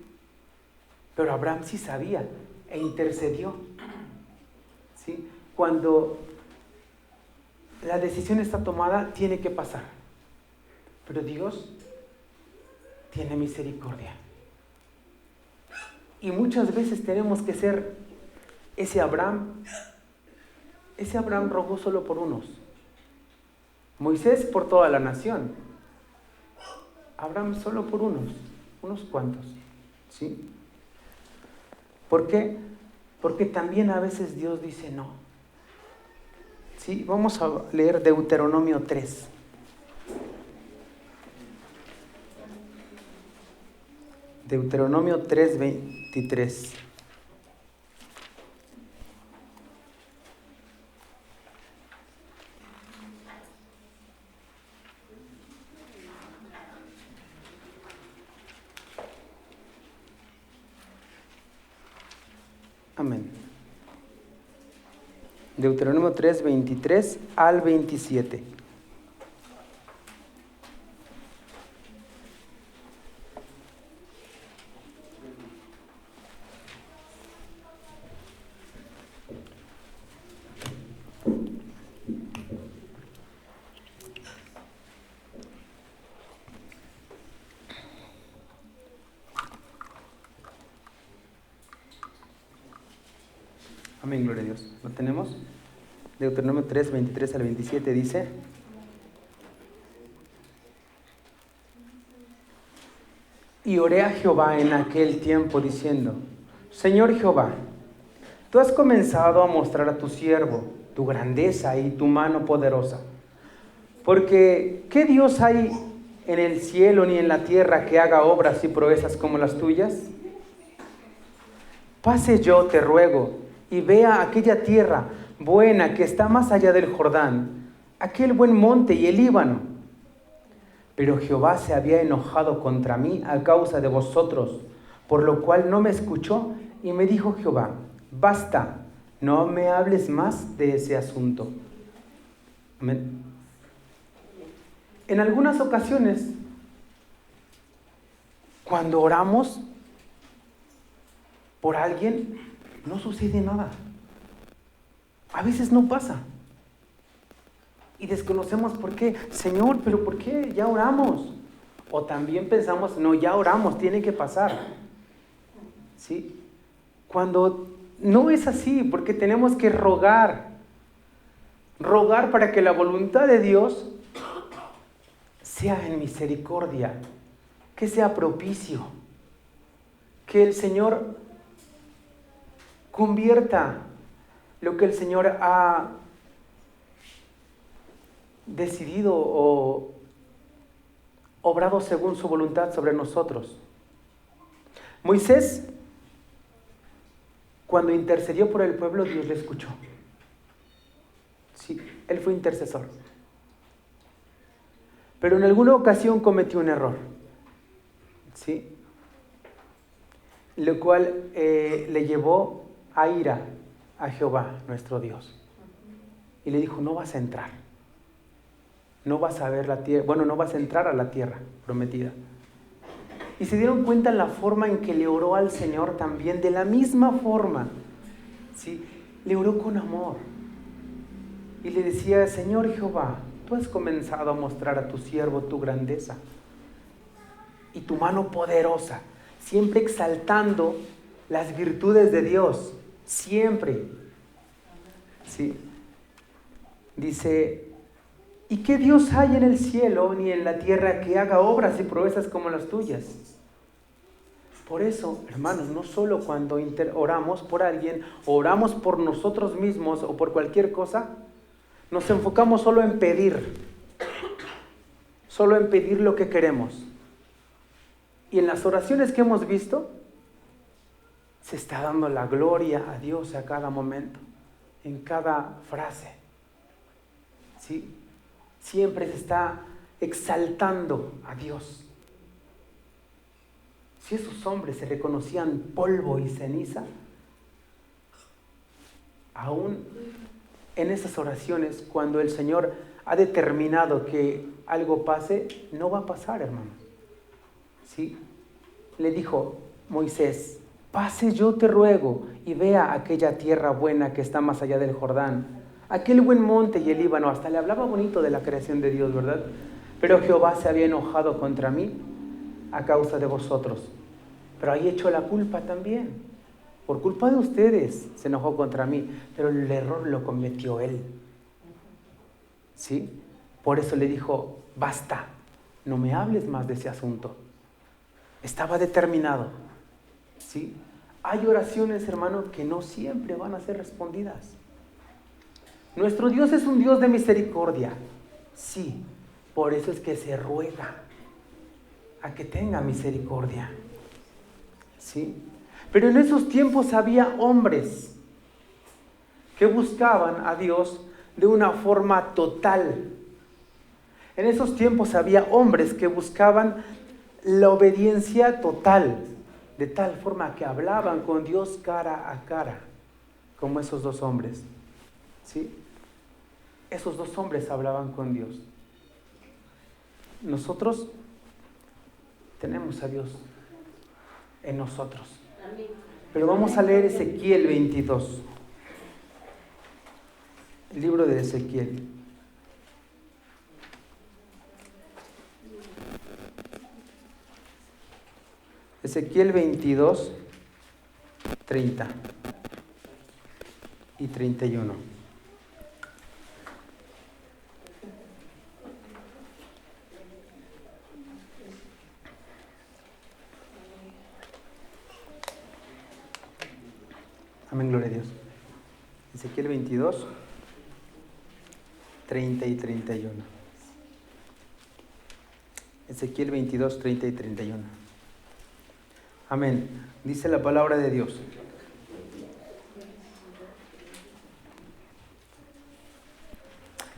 Pero Abraham sí sabía e intercedió. ¿Sí? Cuando la decisión está tomada, tiene que pasar. Pero Dios tiene misericordia. Y muchas veces tenemos que ser ese Abraham. Ese Abraham rogó solo por unos. Moisés por toda la nación. Abraham solo por unos cuantos. ¿Sí? ¿Por qué? Porque también a veces Dios dice no. ¿Sí? Vamos a leer Deuteronomio 3. Deuteronomio 3:23. Amén. Deuteronomio 3:23 al 27. Amén, gloria a Dios. ¿Lo tenemos? Deuteronomio 3:23 al 27 dice: Y oré a Jehová en aquel tiempo diciendo: Señor Jehová, tú has comenzado a mostrar a tu siervo tu grandeza y tu mano poderosa. Porque ¿qué Dios hay en el cielo ni en la tierra que haga obras y proezas como las tuyas? Pase yo, te ruego, y vea aquella tierra buena que está más allá del Jordán, aquel buen monte y el Líbano. Pero Jehová se había enojado contra mí a causa de vosotros, por lo cual no me escuchó, y me dijo Jehová: basta, no me hables más de ese asunto. Amén. En algunas ocasiones, cuando oramos por alguien, no sucede nada. A veces no pasa. Y desconocemos por qué. Señor, ¿pero por qué? Ya oramos. O también pensamos, no, ya oramos, tiene que pasar. ¿Sí? Cuando no es así, porque tenemos que rogar. Rogar para que la voluntad de Dios sea en misericordia, que sea propicio, que el Señor convierta lo que el Señor ha decidido o obrado según su voluntad sobre nosotros. Moisés, cuando intercedió por el pueblo, Dios le escuchó. Sí, él fue intercesor. pero en alguna ocasión cometió un error, ¿sí? Lo cual le llevó a ira a Jehová, nuestro Dios. Y le dijo, no vas a entrar. No vas a ver la tierra, bueno, no vas a entrar a la tierra prometida. Y se dieron cuenta en la forma en que le oró al Señor también, de la misma forma, ¿sí? Le oró con amor. Y le decía, Señor Jehová, tú has comenzado a mostrar a tu siervo tu grandeza y tu mano poderosa, siempre exaltando las virtudes de Dios, siempre. ¿Sí? Dice, ¿y qué Dios hay en el cielo ni en la tierra que haga obras y proezas como las tuyas? Por eso, hermanos, no solo cuando oramos por alguien, o oramos por nosotros mismos o por cualquier cosa, nos enfocamos solo en pedir lo que queremos. Y en las oraciones que hemos visto, se está dando la gloria a Dios a cada momento, en cada frase. ¿Sí? Siempre se está exaltando a Dios. Si esos hombres se reconocían polvo y ceniza, aún en esas oraciones, cuando el Señor ha determinado que algo pase, no va a pasar, hermanos. ¿Sí? Le dijo Moisés, pase yo te ruego y vea aquella tierra buena que está más allá del Jordán, aquel buen monte y el Líbano. Hasta le hablaba bonito de la creación de Dios, ¿verdad? Pero Jehová se había enojado contra mí a causa de vosotros. Pero ahí echó la culpa también. Por culpa de ustedes se enojó contra mí, pero el error lo cometió él. ¿Sí? Por eso le dijo, basta, no me hables más de ese asunto. Estaba determinado. ¿Sí? Hay oraciones, hermano, que no siempre van a ser respondidas. Nuestro Dios es un Dios de misericordia. Sí, por eso es que se ruega a que tenga misericordia. ¿Sí? Pero en esos tiempos había hombres que buscaban a Dios de una forma total. En esos tiempos había hombres que buscaban la obediencia total, de tal forma que hablaban con Dios cara a cara, como esos dos hombres. ¿Sí? Esos dos hombres hablaban con Dios. Nosotros tenemos a Dios en nosotros. Pero vamos a leer Ezequiel 22. El libro de Ezequiel. Ezequiel 22, 30 y 31. Amén, gloria a Dios. Ezequiel 22, 30 y 31. Ezequiel 22, 30 y 31. Amén. Dice la palabra de Dios.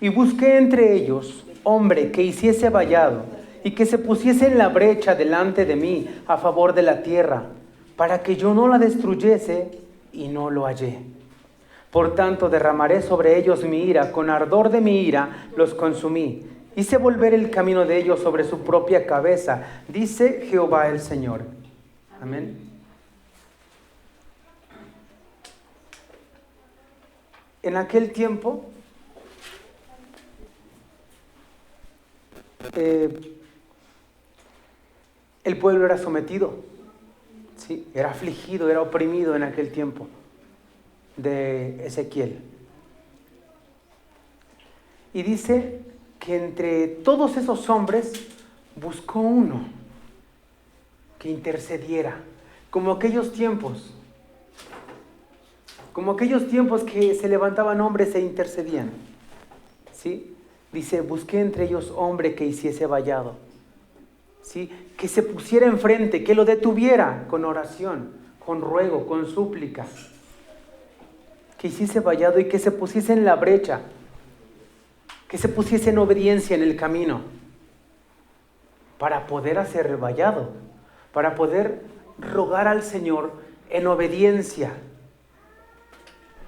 Y busqué entre ellos hombre que hiciese vallado y que se pusiese en la brecha delante de mí a favor de la tierra, para que yo no la destruyese, y no lo hallé. Por tanto derramaré sobre ellos mi ira, con ardor de mi ira los consumí. Hice volver el camino de ellos sobre su propia cabeza, dice Jehová el Señor. Amén. En aquel tiempo, el pueblo era sometido, ¿sí? Era afligido, era oprimido en aquel tiempo de Ezequiel. Y dice que entre todos esos hombres buscó uno que intercediera, como aquellos tiempos que se levantaban hombres e intercedían. ¿Sí? Dice, busqué entre ellos hombre que hiciese vallado. ¿Sí? Que se pusiera enfrente, que lo detuviera con oración, con ruego, con súplica. Que hiciese vallado y que se pusiese en la brecha, que se pusiese en obediencia en el camino. para poder ser vallado, para poder rogar al Señor en obediencia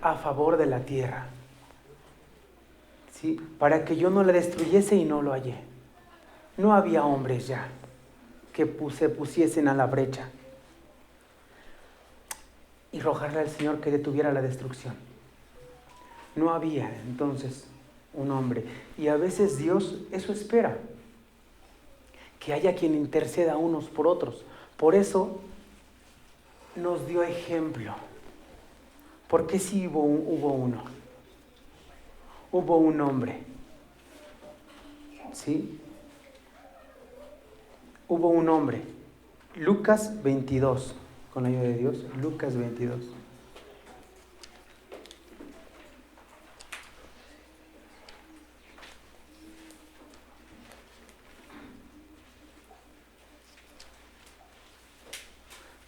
a favor de la tierra. ¿Sí? Para que yo no le destruyese y no lo hallé. No había hombres ya que se pusiesen a la brecha y rogarle al Señor que detuviera la destrucción. No había entonces un hombre. Y a veces Dios eso espera, que haya quien interceda unos por otros. Por eso nos dio ejemplo. Porque sí hubo uno. Hubo un hombre. ¿Sí? Hubo un hombre. Lucas 22. Con la ayuda de Dios. Lucas 22.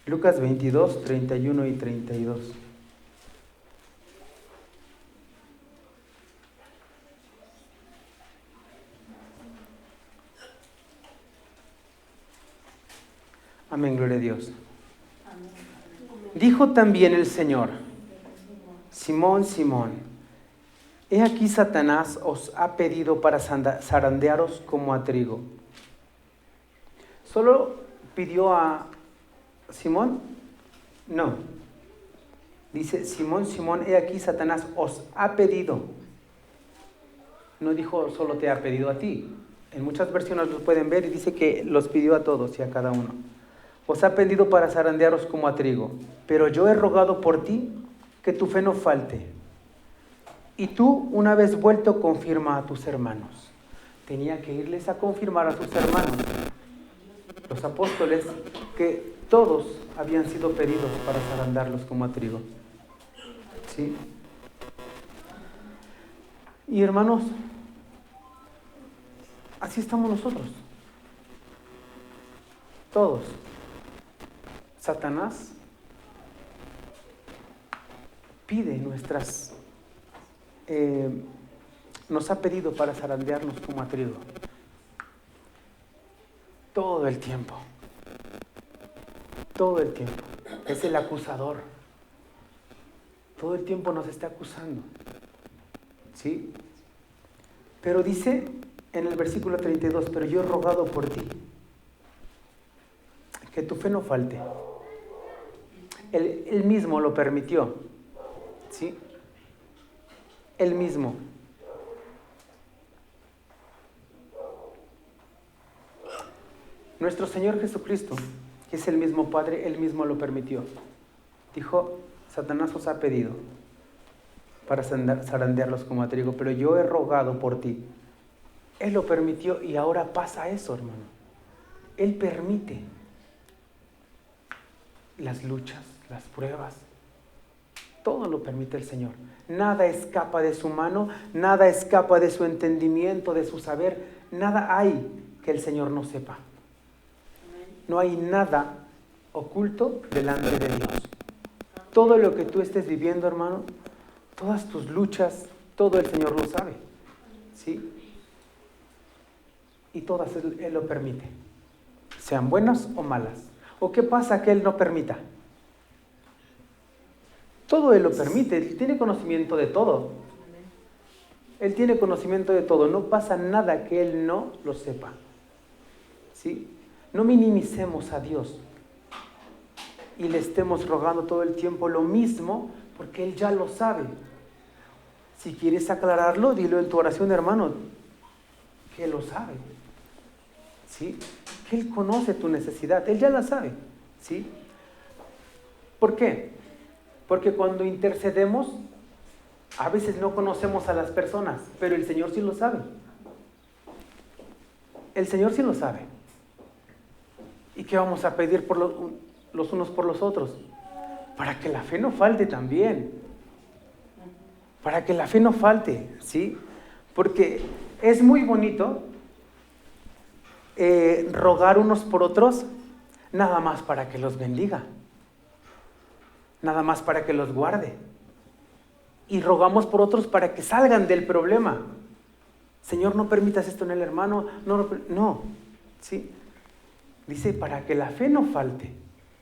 Lucas 22, 31 y 32. Amén, gloria a Dios. Dijo también el Señor: Simón, Simón, he aquí Satanás os ha pedido para zarandearos como a trigo. ¿Solo pidió a Simón? No. Dice: Simón, Simón, he aquí Satanás os ha pedido. No dijo solo te ha pedido a ti. En muchas versiones lo pueden ver y dice que los pidió a todos y a cada uno. Os ha pedido para zarandearos como a trigo, pero yo he rogado por ti que tu fe no falte. Y tú, una vez vuelto, confirma a tus hermanos. Tenía que irles a confirmar a sus hermanos, los apóstoles, que todos habían sido pedidos para zarandearlos como a trigo. ¿Sí? Y hermanos, así estamos nosotros. Todos. Satanás pide nos ha pedido para zarandearnos como a trigo. Todo el tiempo. Todo el tiempo. Es el acusador. Todo el tiempo nos está acusando. ¿Sí? Pero dice en el versículo 32, pero yo he rogado por ti, que tu fe no falte. Él mismo lo permitió. ¿Sí? Él mismo. Nuestro Señor Jesucristo, que es el mismo Padre, Él mismo lo permitió. Dijo: Satanás os ha pedido para zarandearlos como a trigo, pero yo he rogado por ti. Él lo permitió y ahora pasa eso, hermano. Él permite las luchas, las pruebas. Todo lo permite el Señor. Nada escapa de su mano, nada escapa de su entendimiento, de su saber. Nada hay que el Señor no sepa. No hay nada oculto delante de Dios. Todo lo que tú estés viviendo, hermano, todas tus luchas, todo el Señor lo sabe. ¿Sí? Y todas Él lo permite. Sean buenas o malas. ¿O qué pasa que Él no permita? Todo Él lo permite. Él tiene conocimiento de todo. Él tiene conocimiento de todo. No pasa nada que Él no lo sepa. ¿Sí? No minimicemos a Dios y le estemos rogando todo el tiempo lo mismo, porque Él ya lo sabe. Si quieres aclararlo, dilo en tu oración, hermano, que Él lo sabe. ¿Sí? Que Él conoce tu necesidad, Él ya la sabe. ¿Sí? ¿Por qué? Porque cuando intercedemos, a veces no conocemos a las personas, pero el Señor sí lo sabe. El Señor sí lo sabe. ¿Y qué vamos a pedir por los unos por los otros? Para que la fe no falte también. Para que la fe no falte, ¿sí? Porque es muy bonito rogar unos por otros, nada más para que los bendiga. Nada más para que los guarde. Y rogamos por otros para que salgan del problema. Señor, no permitas esto en el hermano. No, ¿sí? Dice, para que la fe no falte,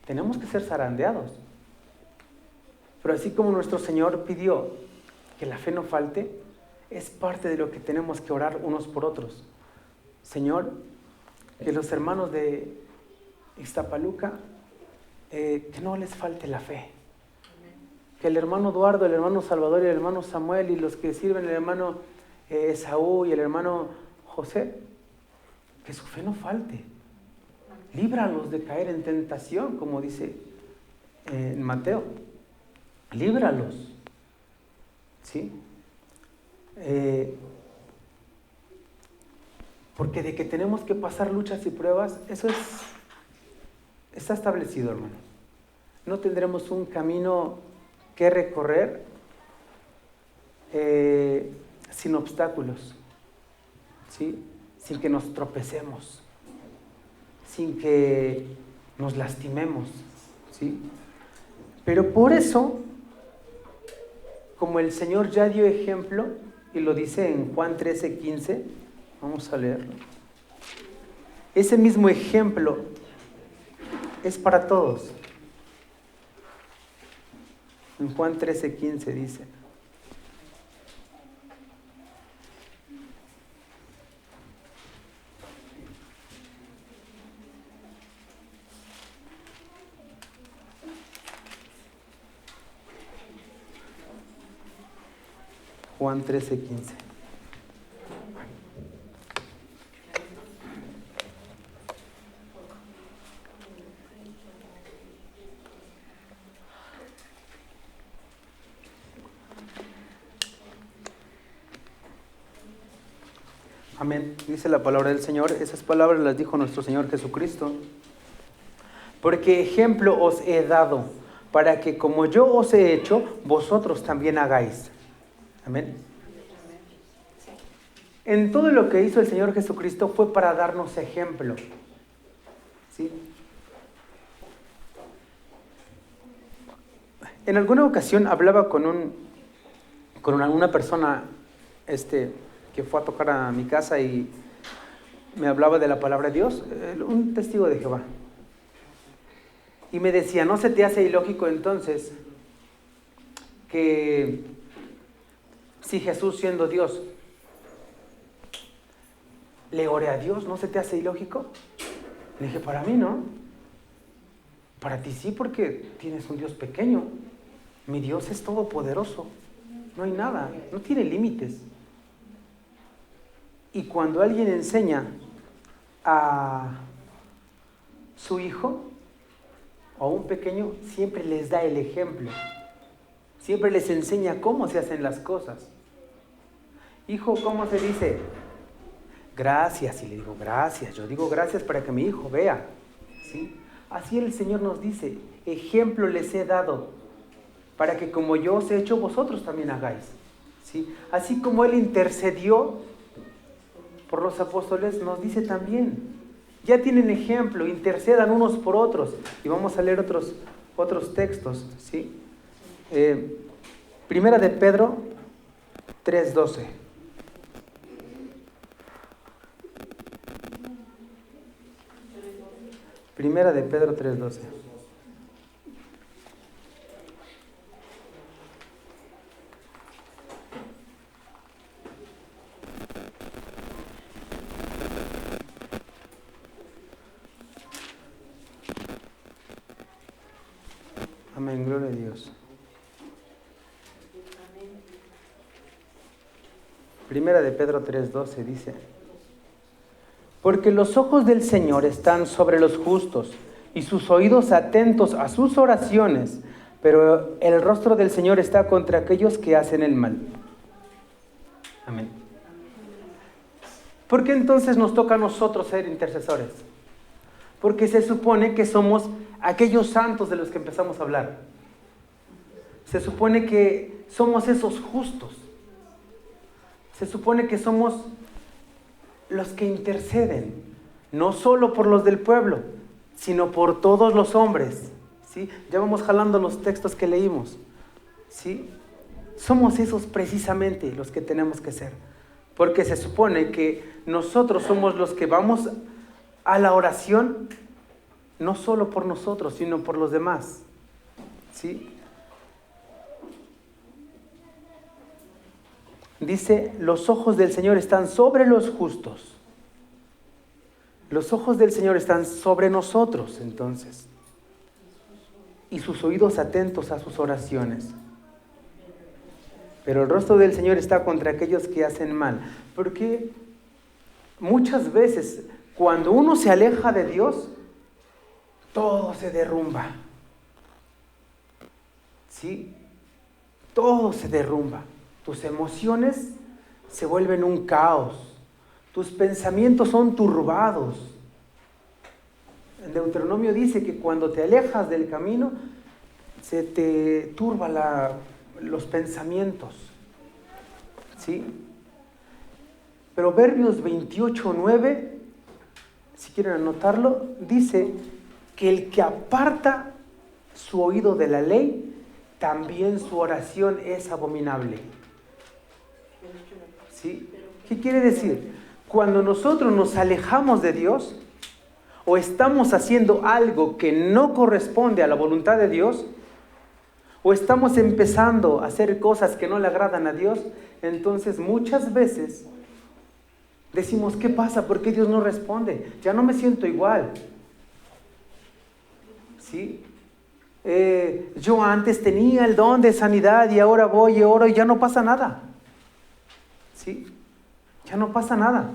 tenemos que ser zarandeados. Pero así como nuestro Señor pidió que la fe no falte, es parte de lo que tenemos que orar unos por otros. Señor, que los hermanos de Ixtapaluca, que no les falte la fe. Que el hermano Eduardo, el hermano Salvador y el hermano Samuel y los que sirven, el hermano Esaú y el hermano José, que su fe no falte. Líbralos de caer en tentación, como dice en Mateo. Líbralos. ¿Sí? Porque de que tenemos que pasar luchas y pruebas, eso está establecido, hermanos. No tendremos un camino que recorrer sin obstáculos, ¿sí? Sin que nos tropecemos, sin que nos lastimemos, ¿sí? Pero por eso, como el Señor ya dio ejemplo, y lo dice en Juan 13:15, vamos a leerlo. Ese mismo ejemplo es para todos. En Juan 13:15 dice: Juan 13:15. Amén. Dice la palabra del Señor. Esas palabras las dijo nuestro Señor Jesucristo. Porque ejemplo os he dado, para que como yo os he hecho, vosotros también hagáis. Amén. En todo lo que hizo el Señor Jesucristo fue para darnos ejemplo. ¿Sí? En alguna ocasión hablaba con una persona que fue a tocar a mi casa y me hablaba de la palabra de Dios, un testigo de Jehová. Y me decía, ¿no se te hace ilógico entonces que si Jesús siendo Dios le ore a Dios, ¿no se te hace ilógico? Le dije, para mí no. Para ti sí, porque tienes un Dios pequeño. Mi Dios es todopoderoso. No hay nada, no tiene límites. Y cuando alguien enseña a su hijo o a un pequeño, siempre les da el ejemplo. Siempre les enseña cómo se hacen las cosas. Hijo, ¿cómo se dice? Gracias. Y le digo, gracias. Yo digo gracias para que mi hijo vea. ¿Sí? Así el Señor nos dice, ejemplo les he dado, para que como yo os he hecho, vosotros también hagáis. ¿Sí? Así como Él intercedió por los apóstoles, nos dice también, ya tienen ejemplo, intercedan unos por otros. Y vamos a leer otros textos, ¿sí? Primera de Pedro 3:12. Primera de Pedro 3:12. Amén, gloria a Dios. Primera de Pedro 3:12 dice: porque los ojos del Señor están sobre los justos y sus oídos atentos a sus oraciones, pero el rostro del Señor está contra aquellos que hacen el mal. Amén. ¿Por qué entonces nos toca a nosotros ser intercesores? Porque se supone que somos aquellos santos de los que empezamos a hablar. Se supone que somos esos justos. Se supone que somos los que interceden, no solo por los del pueblo, sino por todos los hombres. ¿Sí? Ya vamos jalando los textos que leímos. ¿Sí? Somos esos precisamente los que tenemos que ser. Porque se supone que nosotros somos los que vamos a la oración no solo por nosotros, sino por los demás. ¿Sí? Dice, los ojos del Señor están sobre los justos. Los ojos del Señor están sobre nosotros, entonces. Y sus oídos atentos a sus oraciones. Pero el rostro del Señor está contra aquellos que hacen mal. Porque muchas veces, cuando uno se aleja de Dios, todo se derrumba. ¿Sí? Todo se derrumba. Tus emociones se vuelven un caos. Tus pensamientos son turbados. En Deuteronomio dice que cuando te alejas del camino, se te turba los pensamientos. ¿Sí? Proverbios 28:9, si quieren anotarlo, dice que el que aparta su oído de la ley, también su oración es abominable. ¿Sí? ¿Qué quiere decir? Cuando nosotros nos alejamos de Dios o estamos haciendo algo que no corresponde a la voluntad de Dios, o estamos empezando a hacer cosas que no le agradan a Dios, entonces muchas veces decimos, ¿qué pasa? ¿Por qué Dios no responde? Ya no me siento igual. ¿Sí? Yo antes tenía el don de sanidad y ahora voy y oro y ya no pasa nada. ¿Sí? Ya no pasa nada.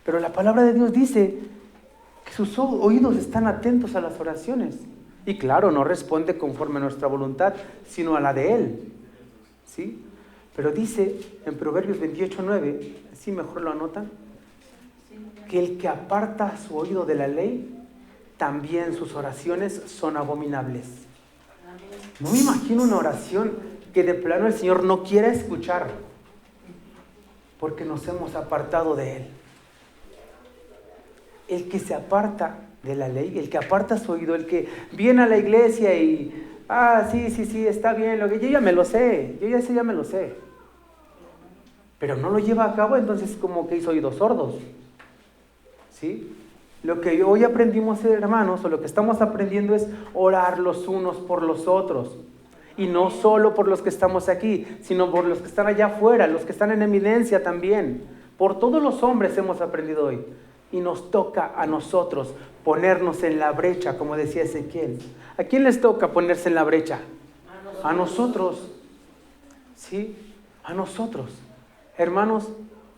Pero la palabra de Dios dice que sus oídos están atentos a las oraciones. Y claro, no responde conforme a nuestra voluntad, sino a la de Él. ¿Sí? Pero dice en Proverbios 28:9, ¿sí mejor lo anotan? Que el que aparta su oído de la ley, también sus oraciones son abominables. No me imagino una oración que de plano el Señor no quiera escuchar, porque nos hemos apartado de Él. El que se aparta de la ley, el que aparta su oído, el que viene a la iglesia y, sí, está bien, lo que yo ya me lo sé, ya me lo sé. Pero no lo lleva a cabo, entonces como que hizo oídos sordos. ¿Sí? Lo que hoy aprendimos, hermanos, o lo que estamos aprendiendo es orar los unos por los otros. Y no solo por los que estamos aquí, sino por los que están allá afuera, los que están en eminencia también. Por todos los hombres hemos aprendido hoy. Y nos toca a nosotros ponernos en la brecha, como decía Ezequiel. ¿A quién les toca ponerse en la brecha? A nosotros. ¿Sí? A nosotros. Hermanos,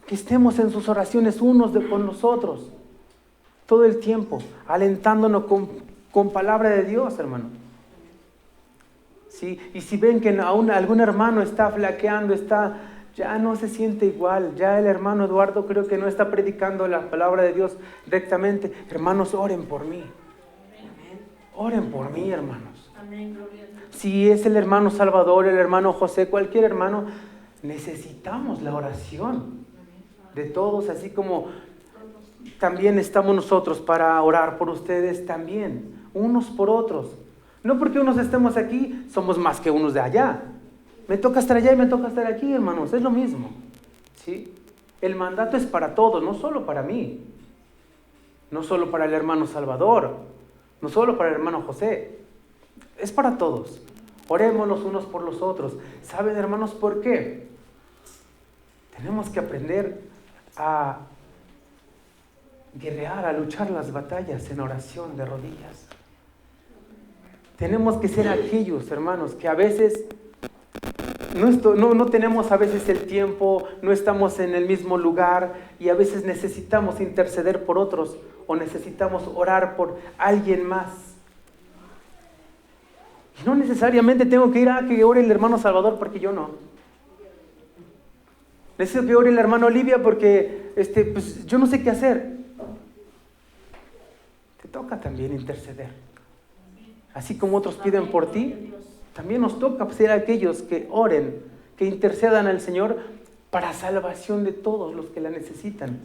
que estemos en sus oraciones unos con los otros. Todo el tiempo, alentándonos con palabra de Dios, hermano. ¿Sí? Y si ven que aún algún hermano está flaqueando, ya no se siente igual, ya el hermano Eduardo creo que no está predicando la palabra de Dios rectamente, hermanos, oren por mí. Oren por mí, hermanos. Si es el hermano Salvador, el hermano José, cualquier hermano, necesitamos la oración de todos, así como también estamos nosotros para orar por ustedes también, unos por otros. No porque unos estemos aquí, somos más que unos de allá. Me toca estar allá y me toca estar aquí, hermanos, es lo mismo. ¿Sí? El mandato es para todos, no solo para mí. No solo para el hermano Salvador, no solo para el hermano José. Es para todos. Oremos los unos por los otros. ¿Saben, hermanos, por qué? Tenemos que aprender a guerrear, a luchar las batallas en oración de rodillas. Tenemos que ser aquellos, hermanos, que a veces no tenemos a veces el tiempo, no estamos en el mismo lugar y a veces necesitamos interceder por otros o necesitamos orar por alguien más. Y no necesariamente tengo que ir a que ore el hermano Salvador porque yo no. Necesito que ore el hermano Olivia porque pues yo no sé qué hacer. Te toca también interceder. Así como otros piden por ti, también nos toca ser aquellos que oren, que intercedan al Señor para salvación de todos los que la necesitan,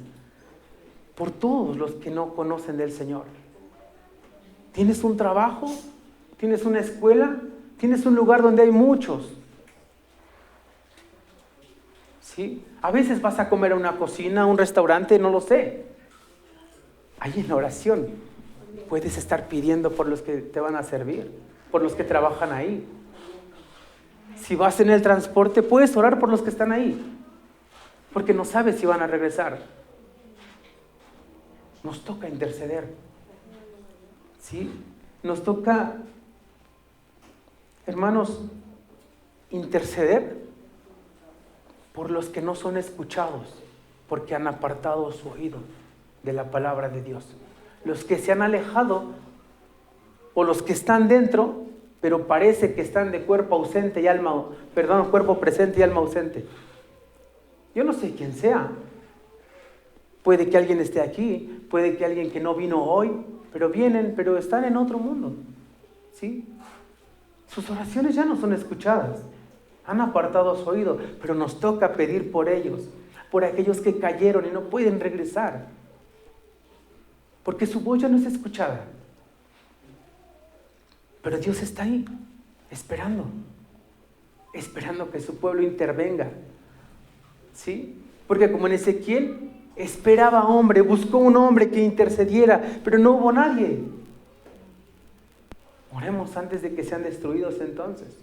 por todos los que no conocen del Señor. ¿Tienes un trabajo? ¿Tienes una escuela? ¿Tienes un lugar donde hay muchos? ¿Sí? A veces vas a comer a una cocina, a un restaurante, no lo sé. Ahí en la oración puedes estar pidiendo por los que te van a servir, por los que trabajan ahí. Si vas en el transporte, puedes orar por los que están ahí, porque no sabes si van a regresar. Nos toca interceder, ¿sí? Nos toca, hermanos, interceder por los que no son escuchados, porque han apartado su oído de la palabra de Dios. Los que se han alejado, o los que están dentro, pero parece que están de cuerpo ausente y alma, cuerpo presente y alma ausente. Yo no sé quién sea. Puede que alguien esté aquí, puede que alguien que no vino hoy, pero vienen, pero están en otro mundo, ¿sí? Sus oraciones ya no son escuchadas, han apartado su oído, pero nos toca pedir por ellos, por aquellos que cayeron y no pueden regresar, porque su voz ya no es escuchada. Pero Dios está ahí, esperando que su pueblo intervenga, ¿sí? Porque como en Ezequiel, esperaba hombre, buscó un hombre que intercediera, pero no hubo nadie. Oremos antes de que sean destruidos entonces,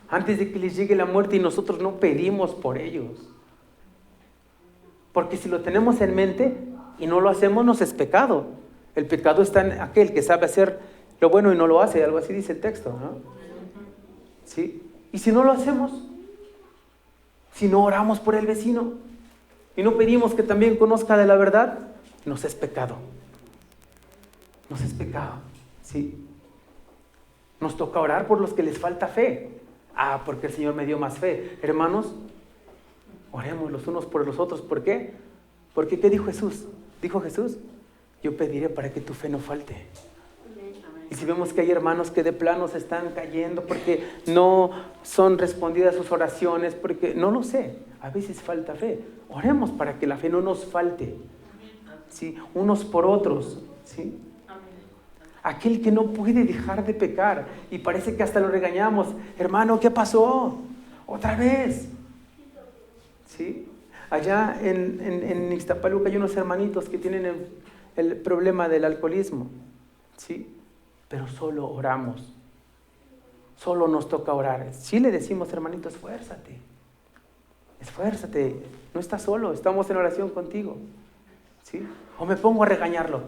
antes de que les llegue la muerte y nosotros no pedimos por ellos. Porque si lo tenemos en mente y no lo hacemos, nos es pecado. El pecado está en aquel que sabe hacer lo bueno y no lo hace, algo así dice el texto, ¿no? ¿Sí? Y si no lo hacemos, si no oramos por el vecino y no pedimos que también conozca de la verdad, nos es pecado. Nos es pecado, ¿sí? Nos toca orar por los que les falta fe. Porque el Señor me dio más fe. Hermanos, oremos los unos por los otros. ¿Por qué? Porque ¿qué dijo Jesús? Dijo Jesús, yo pediré para que tu fe no falte. Y si vemos que hay hermanos que de plano se están cayendo porque no son respondidas sus oraciones, porque no lo sé, a veces falta fe. Oremos para que la fe no nos falte, ¿sí? Unos por otros, ¿sí? Aquel que no puede dejar de pecar y parece que hasta lo regañamos. Hermano, ¿qué pasó? Otra vez, ¿sí? Allá en Ixtapaluca hay unos hermanitos que tienen el problema del alcoholismo, ¿sí? Pero solo oramos, solo nos toca orar. Sí le decimos, hermanito, esfuérzate, no estás solo, estamos en oración contigo, ¿sí? O me pongo a regañarlo.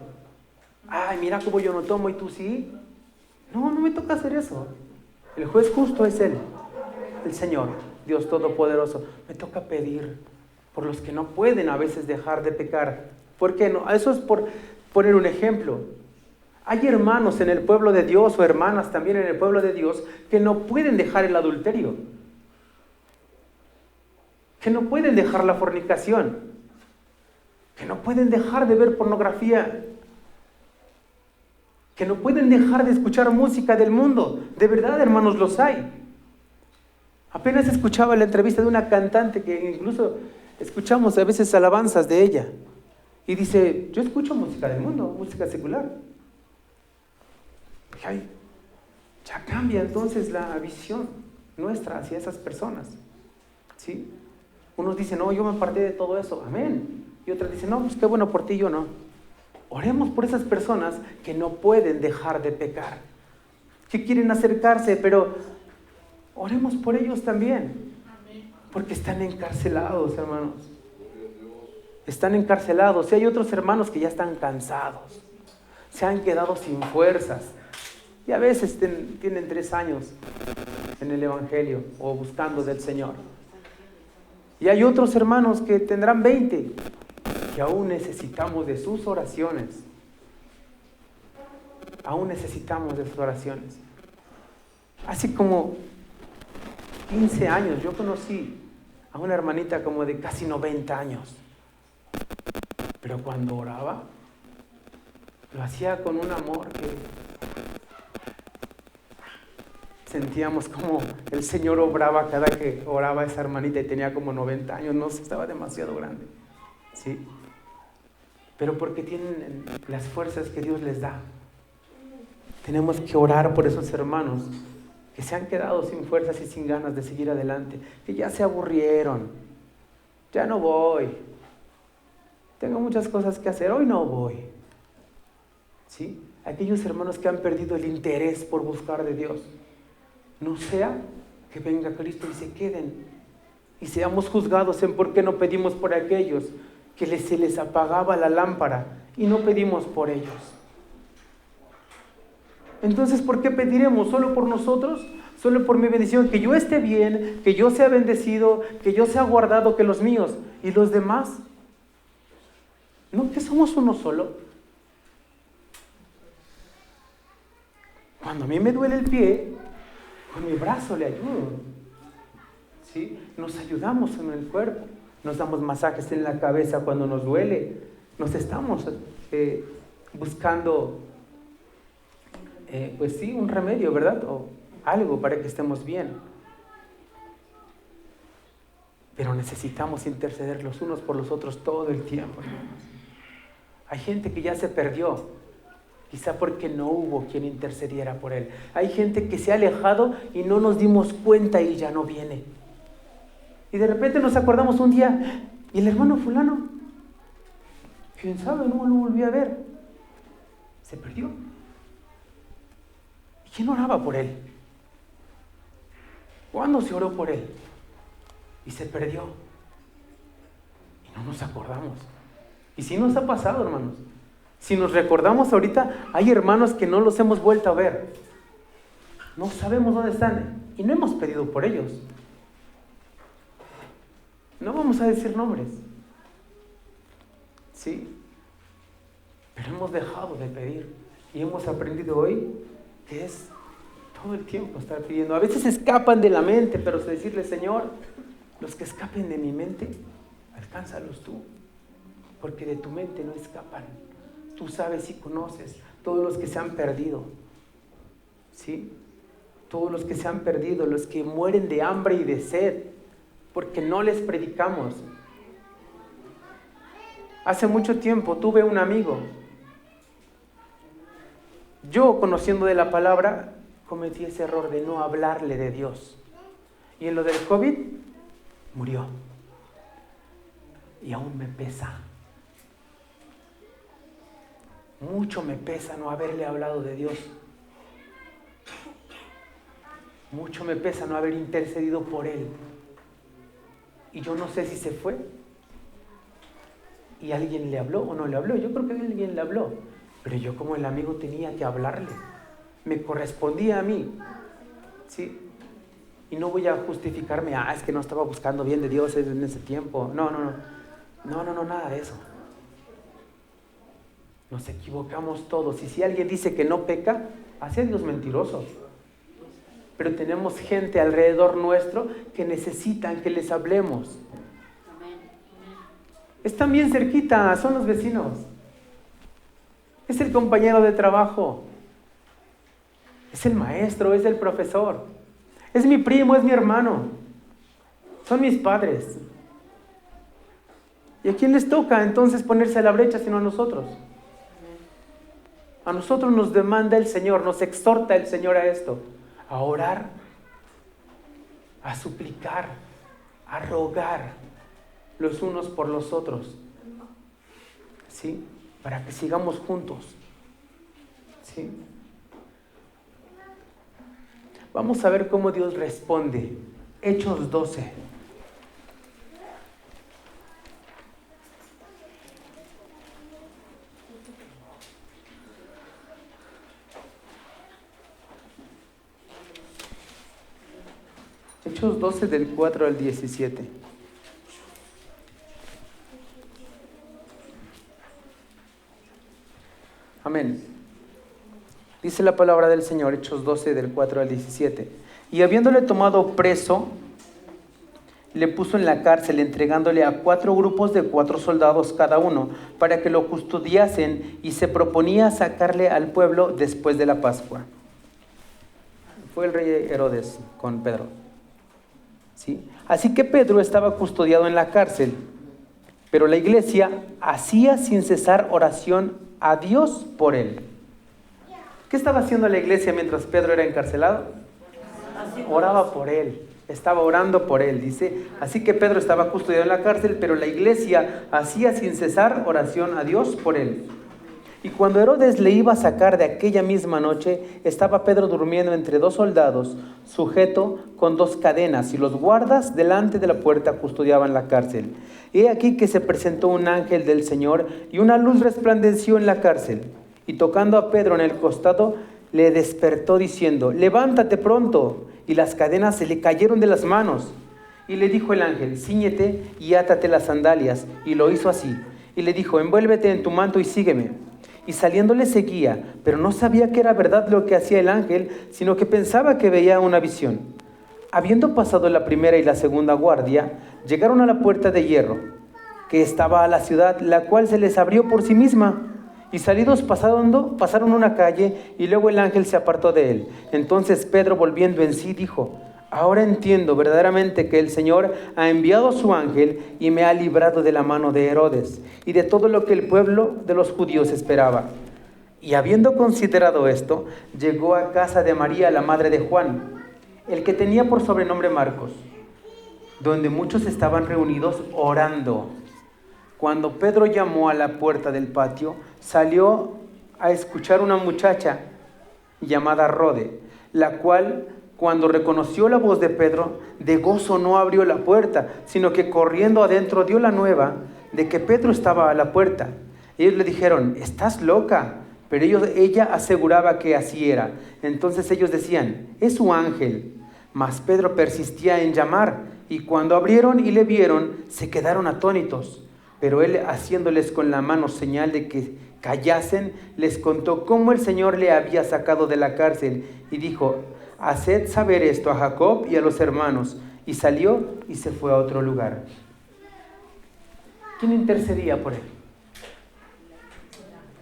Ay, mira cómo yo no tomo y tú sí. No me toca hacer eso. El juez justo es Él, el Señor, Dios Todopoderoso. Me toca pedir por los que no pueden a veces dejar de pecar. ¿Por qué no? Eso es por poner un ejemplo. Hay hermanos en el pueblo de Dios o hermanas también en el pueblo de Dios que no pueden dejar el adulterio, que no pueden dejar la fornicación, que no pueden dejar de ver pornografía, que no pueden dejar de escuchar música del mundo. De verdad, hermanos, los hay. Apenas escuchaba la entrevista de una cantante que incluso escuchamos a veces alabanzas de ella. Y dice, yo escucho música del mundo, música secular. Ay, ya cambia entonces la visión nuestra hacia esas personas, ¿sí? Unos dicen, no, yo me aparté de todo eso, amén. Y otros dicen, no, pues qué bueno por ti, yo no. Oremos por esas personas que no pueden dejar de pecar, que quieren acercarse, pero oremos por ellos también, porque están encarcelados, hermanos. Están encarcelados. Y hay otros hermanos que ya están cansados, se han quedado sin fuerzas. Y a veces tienen 3 años en el Evangelio o buscando del Señor. Y hay otros hermanos que tendrán 20, que aún necesitamos de sus oraciones. Aún necesitamos de sus oraciones. Así como 15 años, yo conocí a una hermanita como de casi 90 años. Pero cuando oraba, lo hacía con un amor que sentíamos como el Señor obraba cada que oraba esa hermanita y tenía como 90 años, no sé, estaba demasiado grande, ¿sí? Pero porque tienen las fuerzas que Dios les da. Tenemos que orar por esos hermanos que se han quedado sin fuerzas y sin ganas de seguir adelante, que ya se aburrieron, ya no voy, tengo muchas cosas que hacer, hoy no voy, ¿sí? aquellos hermanos que han perdido el interés por buscar de Dios. No sea que venga Cristo y se queden y seamos juzgados en por qué no pedimos por aquellos que se les apagaba la lámpara y no pedimos por ellos. Entonces, ¿por qué pediremos? ¿Solo por nosotros? ¿Solo por mi bendición? Que yo esté bien, que yo sea bendecido, que yo sea guardado, que los míos y los demás. ¿No que somos uno solo? Cuando a mí me duele el pie, con mi brazo le ayudo. ¿Sí? Nos ayudamos en el cuerpo. Nos damos masajes en la cabeza cuando nos duele. Nos estamos buscando, pues sí, un remedio, ¿verdad? O algo para que estemos bien. Pero necesitamos interceder los unos por los otros todo el tiempo, hermanos. Hay gente que ya se perdió, quizá porque no hubo quien intercediera por él. Hay gente que se ha alejado y no nos dimos cuenta y ya no viene. Y de repente nos acordamos un día, ¿y el hermano fulano? ¿Quién sabe? No lo volví a ver. Se perdió. ¿Y quién oraba por él? ¿Cuándo se oró por él? Y se perdió. Y no nos acordamos. Y sí nos ha pasado, hermanos. Si nos recordamos ahorita, hay hermanos que no los hemos vuelto a ver. No sabemos dónde están. Y no hemos pedido por ellos. No vamos a decir nombres. Sí. Pero hemos dejado de pedir. Y hemos aprendido hoy que es todo el tiempo estar pidiendo. A veces escapan de la mente, pero decirle, Señor, los que escapen de mi mente, alcánzalos tú. Porque de tu mente no escapan. Tú sabes y conoces todos los que se han perdido. ¿Sí? Todos los que se han perdido, los que mueren de hambre y de sed, porque no les predicamos. Hace mucho tiempo tuve un amigo. Yo, conociendo de la palabra, cometí ese error de no hablarle de Dios. Y en lo del COVID, murió. Y aún me pesa. Mucho me pesa no haberle hablado de Dios. Mucho me pesa no haber intercedido por él. Y yo no sé si se fue y alguien le habló o no le habló. Yo creo que alguien le habló, pero yo como el amigo tenía que hablarle. Me correspondía a mí, ¿sí? Y no voy a justificarme, es que no estaba buscando bien de Dios en ese tiempo. No, nada de eso. Nos equivocamos todos. Y si alguien dice que no peca, hace a Dios mentiroso. Pero tenemos gente alrededor nuestro que necesitan que les hablemos. Están bien cerquita, son los vecinos. Es el compañero de trabajo. Es el maestro, es el profesor. Es mi primo, es mi hermano. Son mis padres. ¿Y a quién les toca entonces ponerse a la brecha sino a nosotros? A nosotros nos demanda el Señor, nos exhorta el Señor a esto. A orar, a suplicar, a rogar los unos por los otros, ¿sí? Para que sigamos juntos, ¿sí? Vamos a ver cómo Dios responde. Hechos 12. Hechos 12 del 4 al 17. Amén. Dice la palabra del Señor, Hechos 12 del 4 al 17. Y habiéndole tomado preso, le puso en la cárcel, entregándole a 4 grupos de 4 soldados cada uno, para que lo custodiasen, y se proponía sacarle al pueblo después de la Pascua. Fue el rey Herodes con Pedro. ¿Sí? Así que Pedro estaba custodiado en la cárcel, pero la iglesia hacía sin cesar oración a Dios por él. ¿Qué estaba haciendo la iglesia mientras Pedro era encarcelado? Oraba por él, estaba orando por él, dice. Así que Pedro estaba custodiado en la cárcel, pero la iglesia hacía sin cesar oración a Dios por él. Y cuando Herodes le iba a sacar de aquella misma noche, estaba Pedro durmiendo entre dos soldados, sujeto con dos cadenas, y los guardas delante de la puerta custodiaban la cárcel. Y he aquí que se presentó un ángel del Señor, y una luz resplandeció en la cárcel. Y tocando a Pedro en el costado, le despertó diciendo: levántate pronto. Y las cadenas se le cayeron de las manos. Y le dijo el ángel: cíñete y átate las sandalias. Y lo hizo así. Y le dijo: envuélvete en tu manto y sígueme. Y saliendo le seguía, pero no sabía que era verdad lo que hacía el ángel, sino que pensaba que veía una visión. Habiendo pasado la primera y la segunda guardia, llegaron a la puerta de hierro, que estaba a la ciudad, la cual se les abrió por sí misma. Y salidos pasaron una calle, y luego el ángel se apartó de él. Entonces Pedro, volviendo en sí, dijo: ahora entiendo verdaderamente que el Señor ha enviado a su ángel y me ha librado de la mano de Herodes y de todo lo que el pueblo de los judíos esperaba. Y habiendo considerado esto, llegó a casa de María, la madre de Juan, el que tenía por sobrenombre Marcos, donde muchos estaban reunidos orando. Cuando Pedro llamó a la puerta del patio, salió a escuchar una muchacha llamada Rode, la cual, cuando reconoció la voz de Pedro, de gozo no abrió la puerta, sino que corriendo adentro dio la nueva de que Pedro estaba a la puerta. Ellos le dijeron: estás loca. Pero ella aseguraba que así era. Entonces ellos decían: es su ángel. Mas Pedro persistía en llamar, y cuando abrieron y le vieron, se quedaron atónitos. Pero él, haciéndoles con la mano señal de que callasen, les contó cómo el Señor le había sacado de la cárcel, y dijo: haced saber esto a Jacob y a los hermanos. Y salió y se fue a otro lugar. ¿Quién intercedía por él?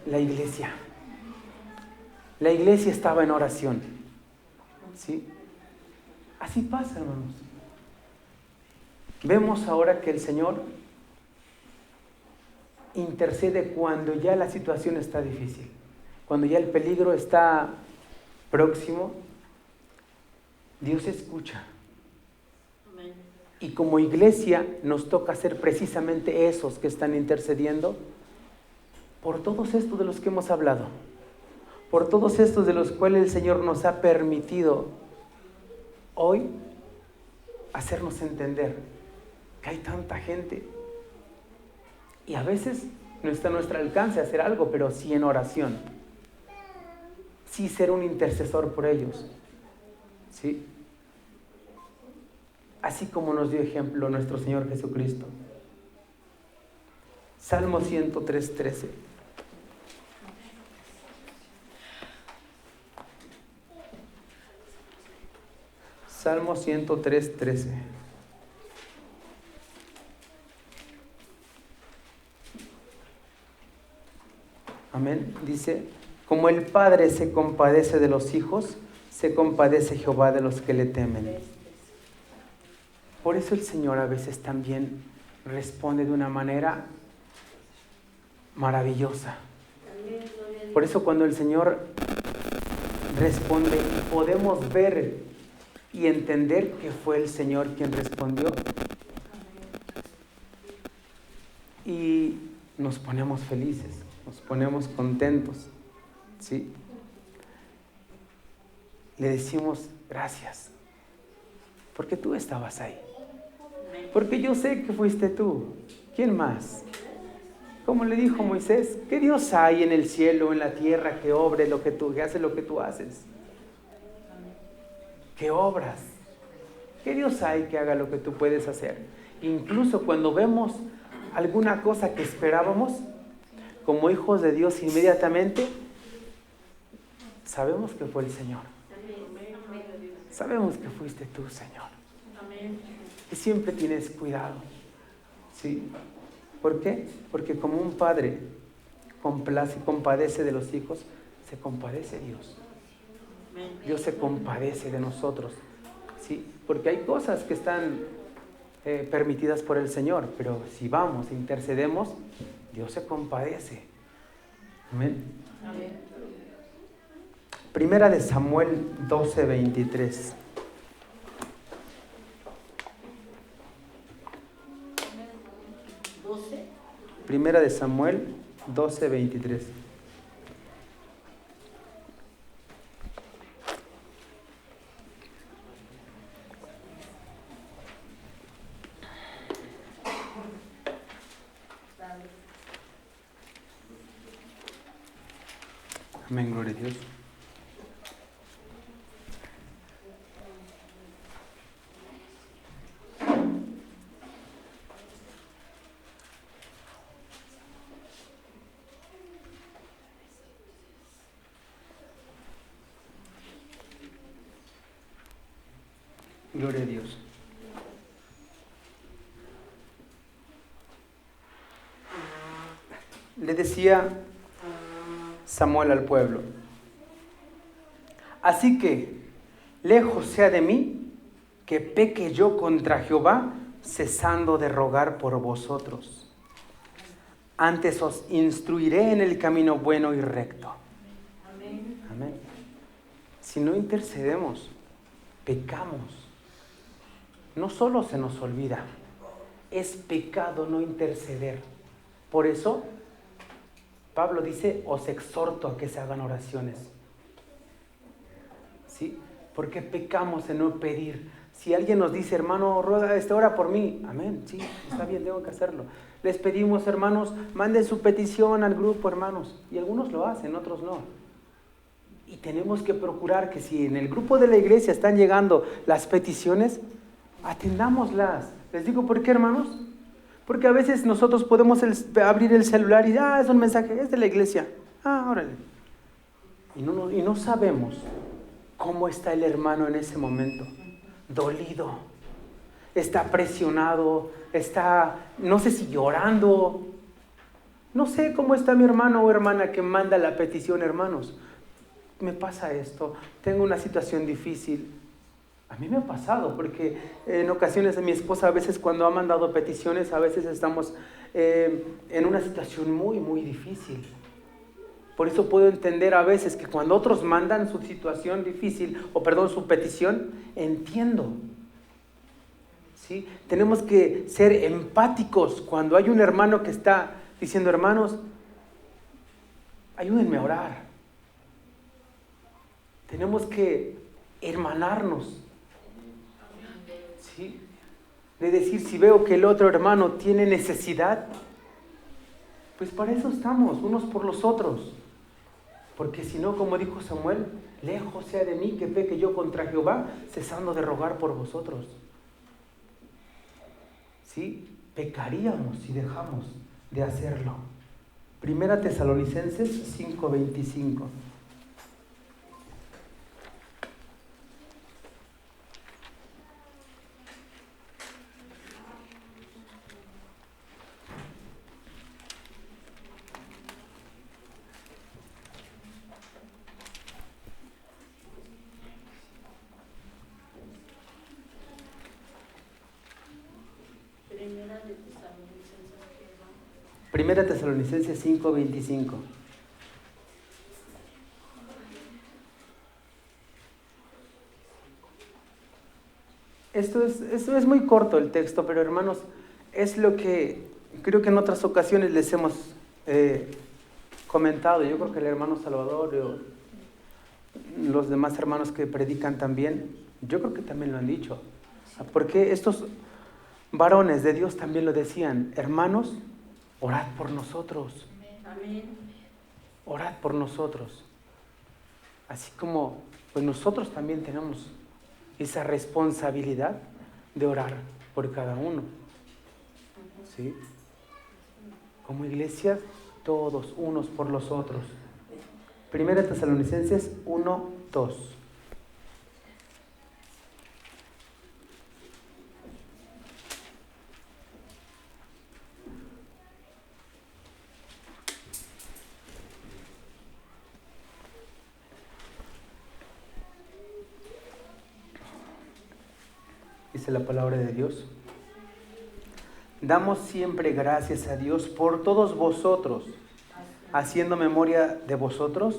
La iglesia. La iglesia estaba en oración. ¿Sí? Así pasa, hermanos. Vemos ahora que el Señor intercede cuando ya la situación está difícil, cuando ya el peligro está próximo. Dios escucha. Amén. Y como iglesia nos toca ser precisamente esos que están intercediendo por todos estos de los que hemos hablado, por todos estos de los cuales el Señor nos ha permitido hoy hacernos entender que hay tanta gente. Y a veces no está a nuestro alcance hacer algo, pero sí en oración. Sí ser un intercesor por ellos. ¿Sí? Así como nos dio ejemplo nuestro Señor Jesucristo. Salmo 103:13. Salmo 103:13. Amén. Dice: como el Padre se compadece de los hijos, se compadece Jehová de los que le temen. Por eso el Señor a veces también responde de una manera maravillosa. Por eso cuando el Señor responde, podemos ver y entender que fue el Señor quien respondió. Y nos ponemos felices, nos ponemos contentos, ¿sí? Le decimos gracias, porque tú estabas ahí. Porque yo sé que fuiste tú. ¿Quién más? Como le dijo Moisés: ¿qué Dios hay en el cielo, en la tierra, que obre lo que tú, que hace lo que tú haces? ¿Qué obras? ¿Qué Dios hay que haga lo que tú puedes hacer? Incluso cuando vemos alguna cosa que esperábamos, como hijos de Dios, inmediatamente sabemos que fue el Señor. Sabemos que fuiste tú, Señor. Y siempre tienes cuidado. ¿Sí? ¿Por qué? Porque como un padre compadece de los hijos, se compadece Dios. Dios se compadece de nosotros. ¿Sí? Porque hay cosas que están permitidas por el Señor, pero si vamos e intercedemos, Dios se compadece. Amén. Amén. Primera de Samuel 12:23. Primera de Samuel 12:23. Amén, gloria a Dios. Gloria a Dios. Le decía Samuel al pueblo: así que, lejos sea de mí que peque yo contra Jehová, cesando de rogar por vosotros. Antes os instruiré en el camino bueno y recto. Amén. Amén. Si no intercedemos, pecamos. No solo se nos olvida, es pecado no interceder. Por eso, Pablo dice, os exhorto a que se hagan oraciones. ¿Sí? Porque pecamos en no pedir. Si alguien nos dice, hermano, ora por mí. Amén, sí, está bien, tengo que hacerlo. Les pedimos, hermanos, manden su petición al grupo, hermanos. Y algunos lo hacen, otros no. Y tenemos que procurar que si en el grupo de la iglesia están llegando las peticiones, atendámoslas. Les digo, ¿por qué, hermanos? Porque a veces nosotros podemos abrir el celular y es un mensaje, es de la iglesia. Órale. Y no sabemos cómo está el hermano en ese momento. Dolido. Está presionado. Está, no sé si llorando. No sé cómo está mi hermano o hermana que manda la petición, hermanos. Me pasa esto. Tengo una situación difícil. A mí me ha pasado, porque en ocasiones mi esposa a veces cuando ha mandado peticiones, a veces estamos en una situación muy, muy difícil. Por eso puedo entender a veces que cuando otros mandan su situación difícil, su petición, entiendo. ¿Sí? Tenemos que ser empáticos cuando hay un hermano que está diciendo, hermanos, ayúdenme a orar. Tenemos que hermanarnos. ¿Sí? De decir, si veo que el otro hermano tiene necesidad, pues para eso estamos, unos por los otros. Porque si no, como dijo Samuel, lejos sea de mí que peque yo contra Jehová, cesando de rogar por vosotros. ¿Sí? Pecaríamos si dejamos de hacerlo. Primera Tesalonicenses 5:25. Primera Tesalonicenses 5:25. Esto es muy corto el texto, pero hermanos, es lo que creo que en otras ocasiones les hemos comentado. Yo creo que el hermano Salvador, los demás hermanos que predican también, yo creo que también lo han dicho. Porque estos varones de Dios también lo decían, hermanos, orad por nosotros. Amén. Orad por nosotros. Así como pues nosotros también tenemos esa responsabilidad de orar por cada uno. ¿Sí? Como iglesia, todos unos por los otros. Primera Tesalonicenses 1:2. Dice la palabra de Dios. Damos siempre gracias a Dios por todos vosotros, haciendo memoria de vosotros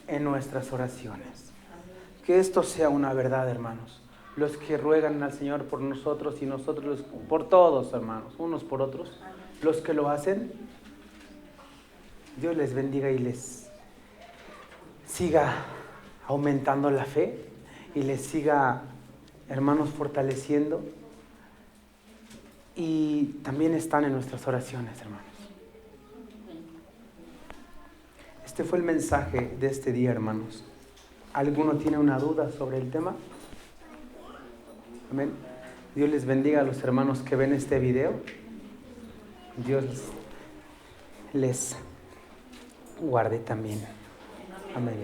en nuestras oraciones. Que esto sea una verdad, hermanos. Los que ruegan al Señor por nosotros y nosotros por todos, hermanos, unos por otros. Los que lo hacen, Dios les bendiga y les siga aumentando la fe y les siga, hermanos, fortaleciendo. Y también están en nuestras oraciones, hermanos. Este fue el mensaje de este día, hermanos. ¿Alguno tiene una duda sobre el tema? Amén. Dios les bendiga a los hermanos que ven este video. Dios les guarde también. Amén.